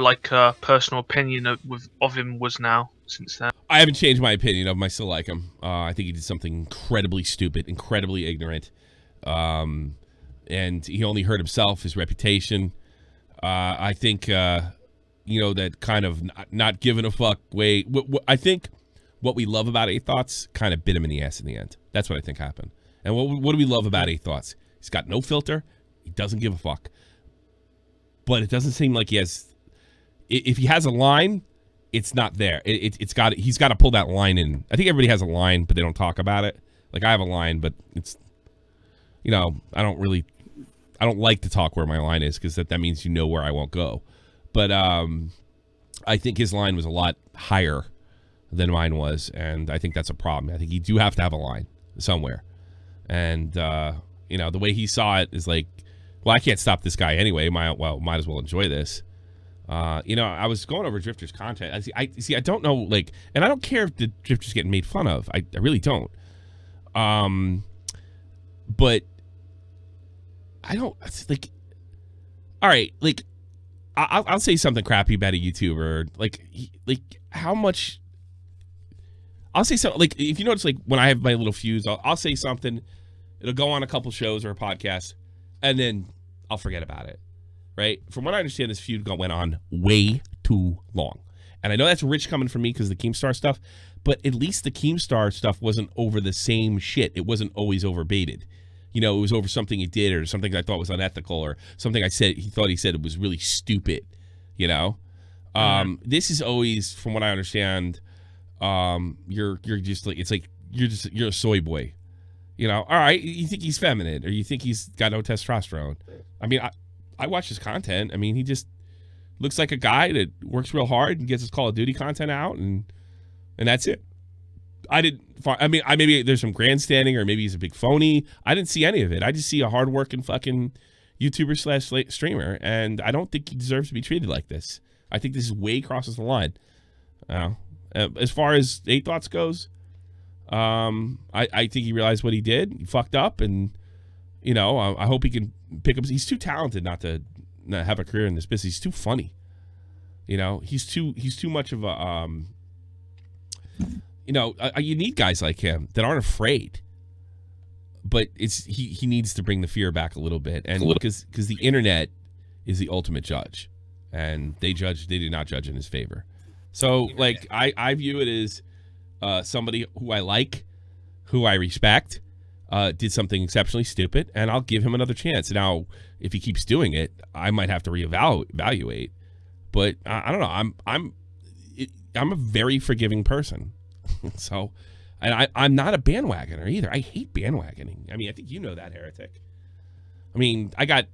personal opinion of him was now. since then. I haven't changed my opinion of him. I still like him. I think he did something incredibly stupid, incredibly ignorant. And he only hurt himself, his reputation. I think, that kind of not giving a fuck way. I think what we love about 8 Thoughts kind of bit him in the ass in the end. That's what I think happened. And what do we love about 8 Thoughts? He's got no filter. He doesn't give a fuck. But it doesn't seem like he has. If he has a line, it's not there. He's got to pull that line in. I think everybody has a line, but they don't talk about it. Like I have a line, but it's, I don't like to talk where my line is because that means where I won't go. But I think his line was a lot higher than mine was, and I think that's a problem. I think you do have to have a line somewhere. And, the way he saw it is like, well, I can't stop this guy anyway. Might as well enjoy this. I was going over Drifter's content. I don't know, and I don't care if the Drifter's getting made fun of. I really don't. But I don't, all right, I'll say something crappy about a YouTuber. How much, I'll say something, if you notice, when I have my little fuse, I'll say something, it'll go on a couple shows or a podcast, and then I'll forget about it, right? From what I understand, this feud went on way too long. And I know that's rich coming from me because of the Keemstar stuff, but at least the Keemstar stuff wasn't over the same shit. It wasn't always overbaited. It was over something he did or something I thought was unethical or something he said it was really stupid, This is always, from what I understand, you're just you're a soy boy. All right, you think he's feminine or you think he's got no testosterone. I mean, I watch his content. I mean, he just looks like a guy that works real hard and gets his Call of Duty content out, and that's it. Maybe there's some grandstanding or maybe he's a big phony. I didn't see any of it. I just see a hardworking fucking YouTuber / streamer, and I don't think he deserves to be treated like this. I think this is way crosses the line. As far as 8 Thoughts goes, I think he realized what he did. He fucked up, and I hope he can pick up. He's too talented not to have a career in this business. He's too funny. He's too much of a you need guys like him that aren't afraid. But he needs to bring the fear back a little bit, and because the internet is the ultimate judge, and they did not judge in his favor. So I view it as somebody who I like, who I respect, did something exceptionally stupid, and I'll give him another chance. Now, if he keeps doing it, I might have to reevaluate. But I don't know. I'm a very forgiving person. So, and I'm not a bandwagoner either. I hate bandwagoning. I mean, I think you know that, Heretic. I mean, I got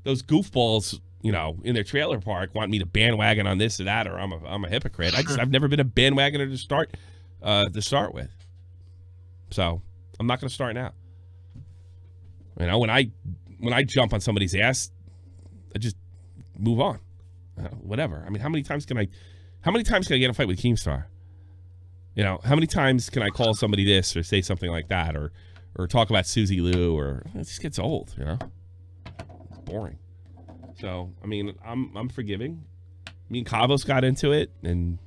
those goofballs, in their trailer park want me to bandwagon on this or that, or I'm a hypocrite. I've never been a bandwagoner to start with. So I'm not going to start now. When I jump on somebody's ass, I just move on. Whatever. I mean, how many times can I get in a fight with Keemstar? How many times can I call somebody this or say something like that or talk about Susie Lou, or it just gets old, It's boring. So, I mean, I'm forgiving. Me and Kavos got into it and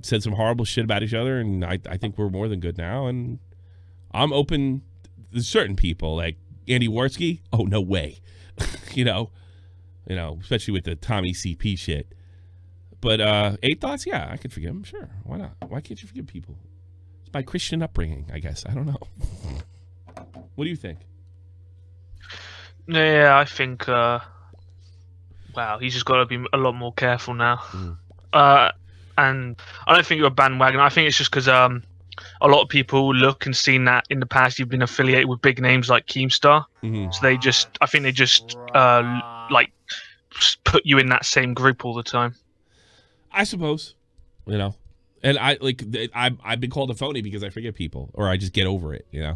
said some horrible shit about each other, and I think we're more than good now, and I'm open to certain people like Andy Warski. Oh, no way. Especially with the Tommy CP shit. But 8 Thoughts, yeah, I could forgive him. Sure, why not? Why can't you forgive people? It's my Christian upbringing, I guess. I don't know. What do you think? Yeah, I think. He's just got to be a lot more careful now. And I don't think you're a bandwagon. I think it's just because a lot of people look and seen that in the past you've been affiliated with big names like Keemstar, so I think they just put you in that same group all the time. I suppose, and I've been called a phony because I forgive people, or I just get over it, Yeah.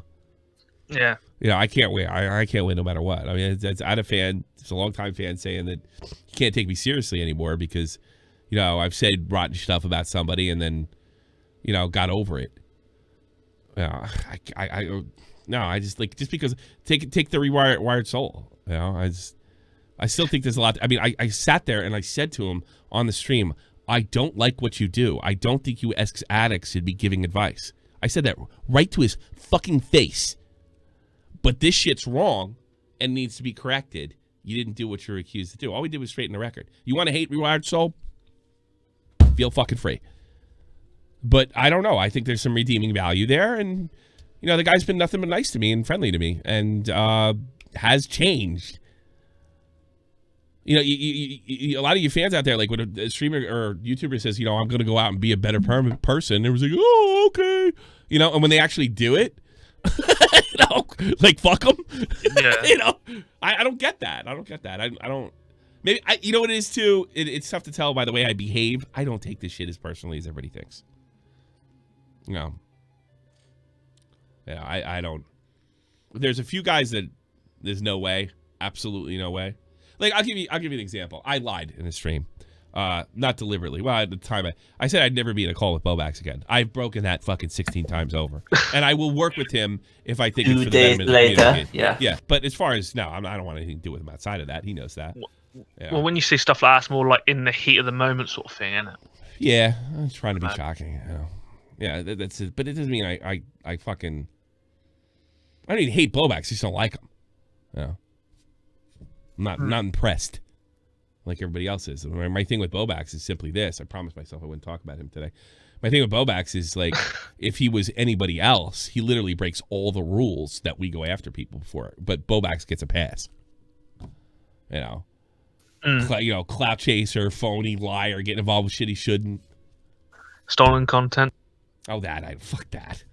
I can't win. I can't win no matter what. I mean, I had a fan, it's a long-time fan saying that he can't take me seriously anymore because, I've said rotten stuff about somebody and then, got over it. I just because take the rewired soul. I still think there's a lot. I mean, I sat there and I said to him on the stream, I don't like what you do. I don't think you ex-addicts should be giving advice. I said that right to his fucking face. But this shit's wrong and needs to be corrected. You didn't do what you're accused to do. All we did was straighten the record. You want to hate Rewired Soul? Feel fucking free. But I don't know. I think there's some redeeming value there. And, you know, the guy's been nothing but nice to me and friendly to me and has changed. You know, a lot of you fans out there, like when a streamer or YouTuber says, you know, I'm going to go out and be a better person, it was like, oh, okay. You know, and when they actually do it, you know, like, fuck them. Yeah. You know, I don't get that. I don't get that. I don't. Maybe, you know what it is, too? It's tough to tell by the way I behave. I don't take this shit as personally as everybody thinks. You know. Yeah, I don't. There's a few guys that there's no way. Absolutely no way. Like, I'll give you an example. I lied in a stream. Not deliberately. Well, at the time, I said I'd never be in a call with Bobax again. I've broken that fucking 16 times over. And I will work with him if I think it's for the betterment of the community. Yeah. But as far as, no, I don't want anything to do with him outside of that. He knows that. Well, when you say stuff like that, it's more like in the heat of the moment sort of thing, isn't it? Yeah, I'm trying to be shocking. You know? Yeah, that's it. But it doesn't mean I fucking... I don't even hate Blowbacks. I just don't like him. You know? I'm not impressed like everybody else is. My thing with Bobax is simply this. I promised myself I wouldn't talk about him today. My thing with Bobax is, like, if he was anybody else, he literally breaks all the rules that we go after people for. But Bobax gets a pass. You know? You know, clout chaser, phony, liar, getting involved with shit he shouldn't. Stolen content. Oh, fuck that.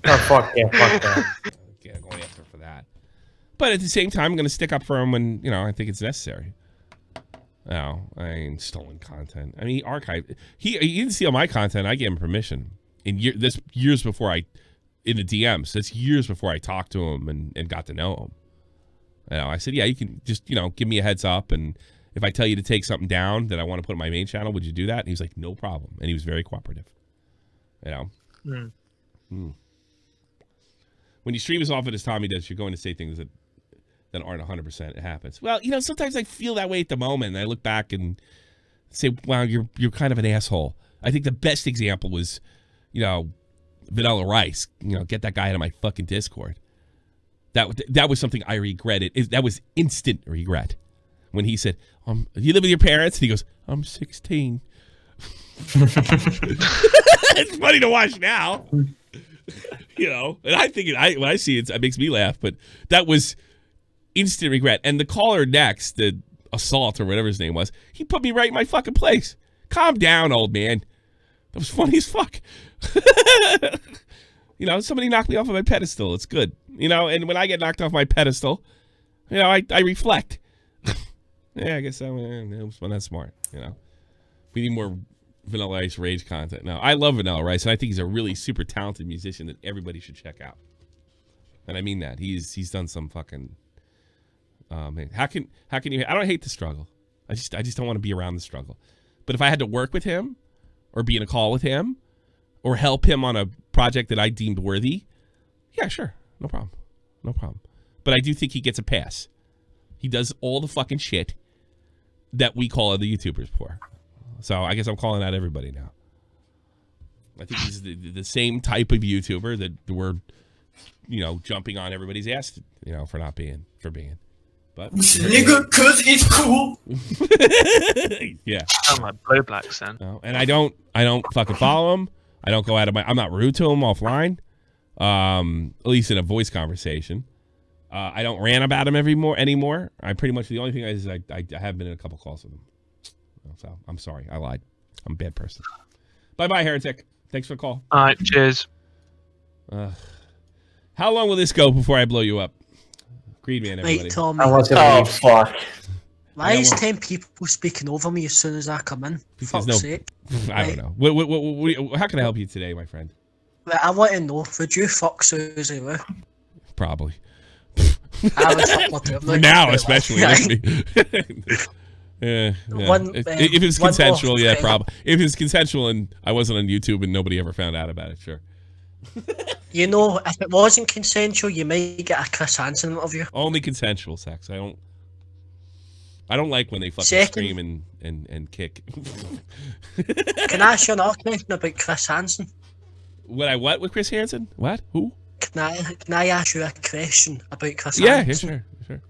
Oh, fuck that. Yeah, going after for that. But at the same time, I'm going to stick up for him when, you know, I think it's necessary. No, I ain't stolen content. I mean, he archived. He didn't steal my content. I gave him permission. This years before in the DMs. That's years before I talked to him and got to know him. You know, I said, yeah, you can just, you know, give me a heads up. And if I tell you to take something down that I want to put on my main channel, would you do that? And he was like, no problem. And he was very cooperative. You know? When you stream as often as Tommy does, you're going to say things that aren't 100%. It happens. Well, you know, sometimes I feel that way at the moment, and I look back and say, wow, you're kind of an asshole. I think the best example was, you know, Vanilla Rice. You know, get that guy out of my fucking Discord. That was something I regretted. That was instant regret. When he said, you live with your parents? And he goes, I'm 16. It's funny to watch now. You know, and I think when I see it, it makes me laugh, but that was instant regret. And the caller next, the assault or whatever his name was, he put me right in my fucking place. Calm down, old man. That was funny as fuck. You know, somebody knocked me off of my pedestal. It's good. You know, and when I get knocked off my pedestal, you know, I reflect. Yeah, I guess I'm not smart, you know. We need more Vanilla Ice Rage content. No, I love Vanilla Rice, and I think he's a really super talented musician that everybody should check out. And I mean that. He's done some fucking man. How can you I don't hate the struggle. I just don't want to be around the struggle. But if I had to work with him or be in a call with him or help him on a project that I deemed worthy, yeah, sure. No problem. No problem. But I do think he gets a pass. He does all the fucking shit that we call other YouTubers for. So I guess I'm calling out everybody now. I think he's the same type of YouTuber that we're, you know, jumping on everybody's ass, you know, for being. But nigga, cause it's cool. Yeah. I'm like Blue Black, son. No, and I don't fucking follow him. I don't go out of I'm not rude to him offline. At least in a voice conversation. I don't rant about him anymore. I pretty much the only thing is I have been in a couple calls with him. So I'm sorry, I lied. I'm a bad person. Bye, Heretic. Thanks for the call. All right, cheers. How long will this go before I blow you up? Greed man, everybody. Right, Tommy. Oh, fuck. Why is 10 people speaking over me as soon as I come in? Because Fuck's sake. I don't know. How can I help you today, my friend? I want to know, would you fuck Susie Lou? Probably. I would fuck her too. For now, especially. Yeah. If it's consensual, yeah, probably. If it's consensual and I wasn't on YouTube and nobody ever found out about it, sure. You know, if it wasn't consensual, you might get a Chris Hansen interview. Only consensual sex. I don't. I don't like when they fucking Second. scream and kick. Can I ask you another question about Chris Hansen? What with Chris Hansen? What? Who? Can I ask you a question about Chris Yeah, Hansen? sure.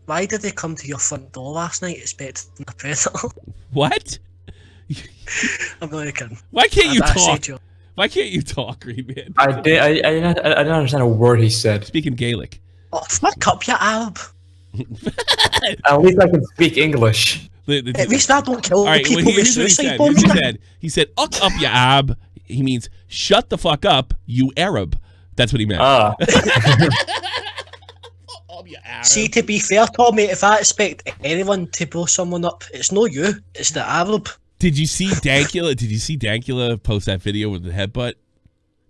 Why did they come to your front door last night expecting a present? What? I'm not kidding. Why can't you I said talk? to you, Why can't you talk, Green Man? I didn't understand a word he said. Speaking Gaelic. oh, fuck up, you Arab. At least I can speak English. At least I don't kill All right, people well, with here's what he suicide said. bombs. Here's what he said. He said, up you ab. He means, shut the fuck up, you Arab. That's what he meant. See, to be fair, Tommy, if I expect anyone to blow someone up, it's no you, it's the Arab. Did you see Dankula? Did you see Dankula post that video with the headbutt?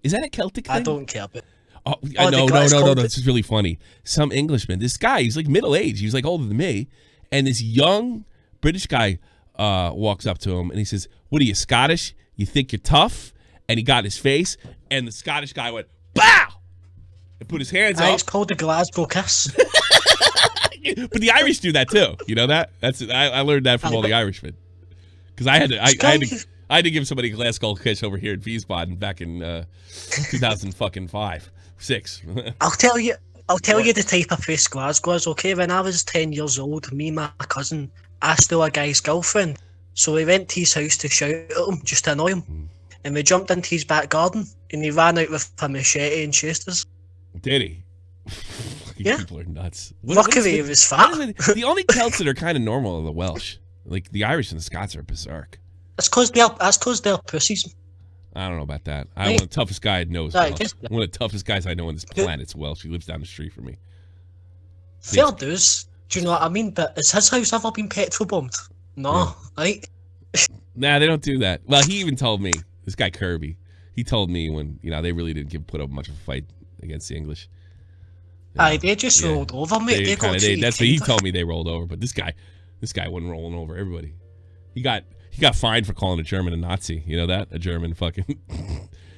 Is that a Celtic thing? I don't care, but no. called This is really funny. Some Englishman, this guy, he's like middle aged. He was like older than me, and this young British guy walks up to him and he says, "What are you, Scottish? You think you're tough?" And he got his face, and the Scottish guy went, "Bow!" and put his hands up. It's called the Glasgow kiss. But the Irish do that too. You know that? I learned that from all the Irishmen. Because I had to give somebody a Glasgow kiss over here in Wiesbaden back in 2005, 6. I'll tell you the type of place Glasgow is, okay? When I was 10 years old, me and my cousin, I stole a guy's girlfriend. So we went to his house to shout at him, just to annoy him. And we jumped into his back garden, and he ran out with a machete and chased us. Did he? Yeah. People are nuts. Luckily, he was fat. The only Celts that are kind of normal are the Welsh. Like, the Irish and the Scots are berserk. That's because they're pussies. I don't know about that. I'm one of the toughest guy I know is Right, Welsh. One of the toughest guys I know on this planet's Welsh. He lives down the street from me. Fair dues. Do you know what I mean? But has his house ever been petrol bombed? No, right? Nah, they don't do that. Well, he even told me, this guy Kirby, he told me when, they really didn't put up much of a fight against the English. Aye, they just rolled over, mate. They got treated that's what he tender. told me, they rolled over. But this guy wasn't rolling over everybody. He got fined for calling a German a Nazi. You know that? A German fucking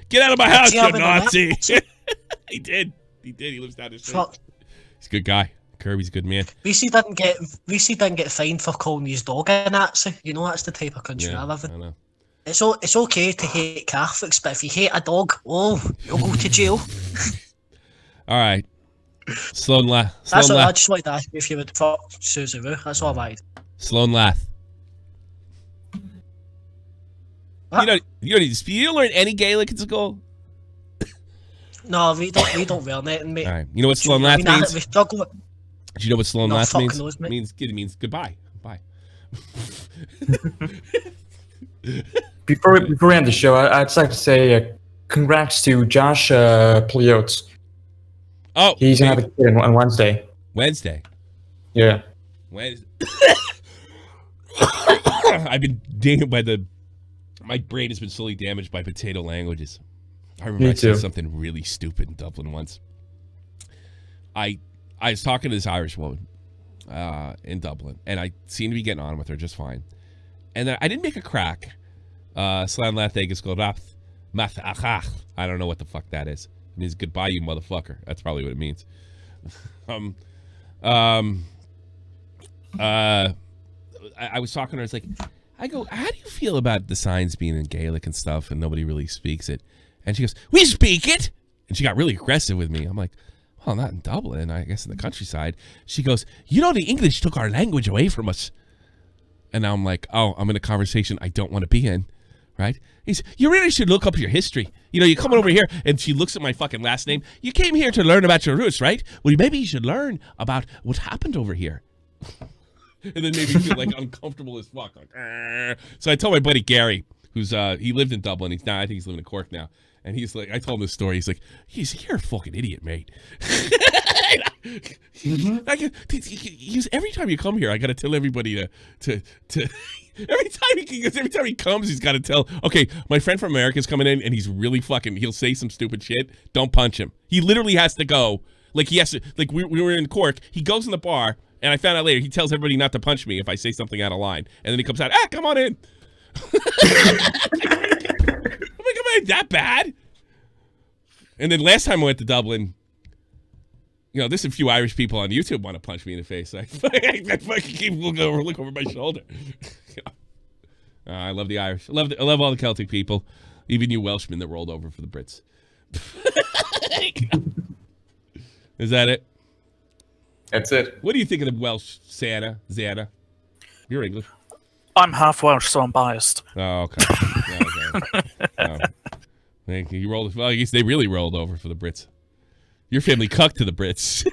get out of my house, you Nazi. He did. He lives down the street. Fuck. He's a good guy. Kirby's a good man. Reese didn't get fined for calling his dog a Nazi. You know, that's the type of country I live in. I know. It's okay to hate Catholics, but if you hate a dog, you'll go to jail. All right. Sloan Lath. That's all. I just wanted to ask you if you would fuck Susie Woo. That's all I wanted. Sloan Lath. You don't learn any Gaelic in school? No, we don't learn it, mate. All right. You know what Sloan Lath means? We struggle. Do you know what Sloan Lath means? Knows, mate. It means goodbye. Bye. Before we end the show, I'd just like to say congrats to Josh Pliot. Oh, he's gonna have a kid on Wednesday. Wednesday. Yeah. Wednesday. I've been dinged by my brain has been slowly damaged by potato languages. I remember I said something really stupid in Dublin once. I was talking to this Irish woman in Dublin, and I seemed to be getting on with her just fine. And then I didn't make a crack. Slan Lath Agus go Rath Math Achach. I don't know what the fuck that is. It means goodbye, you motherfucker. That's probably what it means. I was talking to her. It's like, I go, how do you feel about the signs being in Gaelic and stuff, and nobody really speaks it? And she goes, we speak it. And she got really aggressive with me. I'm like, well, not in Dublin, I guess in the countryside. She goes, the English took our language away from us. And now I'm like, oh, I'm in a conversation I don't want to be in, right? You really should look up your history. You're coming over here, and she looks at my fucking last name. You came here to learn about your roots, right? Well, maybe you should learn about what happened over here. And then made me feel like uncomfortable as fuck. Like, so I told my buddy Gary, who's he lived in Dublin. He's now, I think he's living in Cork now. And he's like, I told him this story. He's like, you're a fucking idiot, mate. Every time you come here, I got to tell everybody to every time he comes, he's got to tell, okay, my friend from America's coming in, and he's really fucking, he'll say some stupid shit. Don't punch him. He literally has to go. Like, he has to, like, we were in Cork. He goes in the bar, and I found out later, he tells everybody not to punch me if I say something out of line. And then he comes out, come on in. I'm like, am I that bad? And then last time I went to Dublin, You know, there's a few Irish people on YouTube want to punch me in the face. I fucking keep looking over my shoulder. I love the Irish. I love all the Celtic people. Even you Welshmen that rolled over for the Brits. Is that it? That's it. What do you think of the Welsh Zana? You're English. I'm half Welsh, so I'm biased. Oh, okay. You rolled. Well, I guess they really rolled over for the Brits. Your family cucked to the Brits.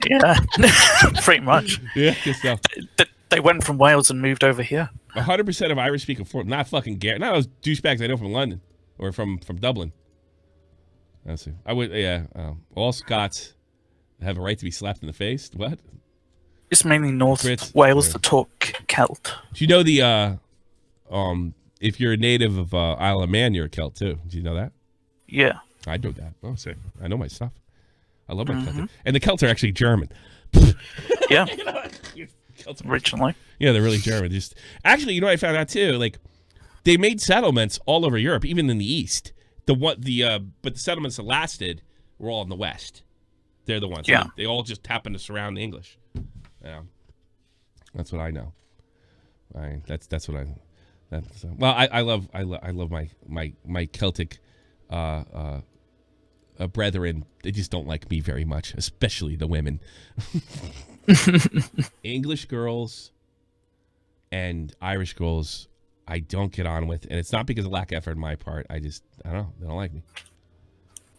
Yeah, pretty much. Yeah, good stuff. They went from Wales and moved over here. 100% of Irish speaking for not fucking Gary. Not those douchebags I know from London or from Dublin. Let's see. I would. Yeah. All Scots have a right to be slapped in the face. What? It's mainly North Wales that talk Celt. Do you know the if you're a native of Isle of Man, you're a Celt too? Do you know that? Yeah. I know that. Oh, sick. I know my stuff. I love my Celtic. And the Celts are actually German. Yeah. Originally. Yeah, they're really German. Just actually, you know what I found out too? Like, they made settlements all over Europe, even in the East. But the settlements that lasted were all in the West. They're the ones. Yeah. They all just happen to surround the English. Yeah. That's what I know. That's what I. Well, I love my Celtic brethren. They just don't like me very much, especially the women. English girls and Irish girls, I don't get on with, and it's not because of lack of effort on my part. I don't know. They don't like me.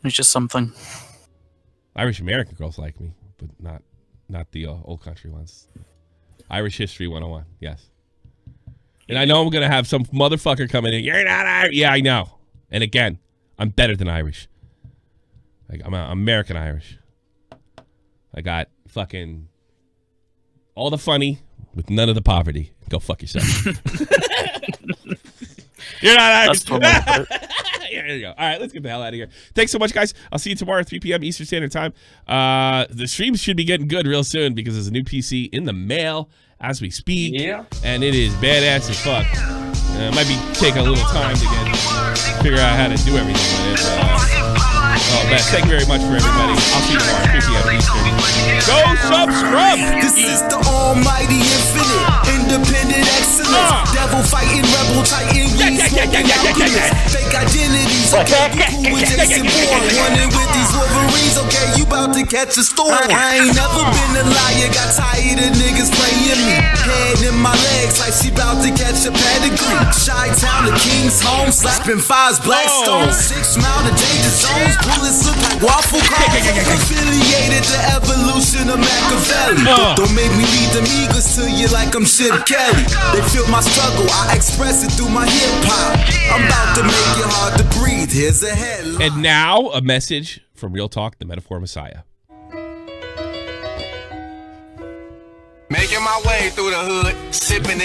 It's just something. Irish American girls like me, but not the old country ones. Irish History 101, yes. And I know I'm gonna have some motherfucker coming in. You're not Irish. Yeah, I know. And again, I'm better than Irish. Like, I'm American Irish. I got fucking all the funny with none of the poverty. Go fuck yourself. You're not Irish. There you go. All right, let's get the hell out of here. Thanks so much, guys. I'll see you tomorrow at 3 p.m. Eastern Standard Time. The streams should be getting good real soon because there's a new PC in the mail as we speak. Yeah. And it is badass as fuck. It might be taking a little time to figure out how to do everything with it. Man, thank you very much for everybody. I'll see you tomorrow at 3 p.m. Eastern. Go subscribe. This is the almighty infinite, independent excellence, devil fighting, rebel titan, fake identities, okay, you cool with Jason Bourne, running with these Wolverines, okay, you about to catch a storm. I ain't never been a liar, got tired of niggas playing me, head in my legs like she about to catch a pedigree, Chi-Town to King's home, slapping fives, Blackstone, 6 mile to danger zones, bullets look like waffle cones, affiliated to evolution of Machiavelli, don't make me lead them eagles to you like I'm Chip Kelly, they feel my struggle, I express it through my hip-hop, I'm about to make it hard to breathe, here's a headline. And now, a message from Real Talk, the Metaphor Messiah. Making my way through the hood, sipping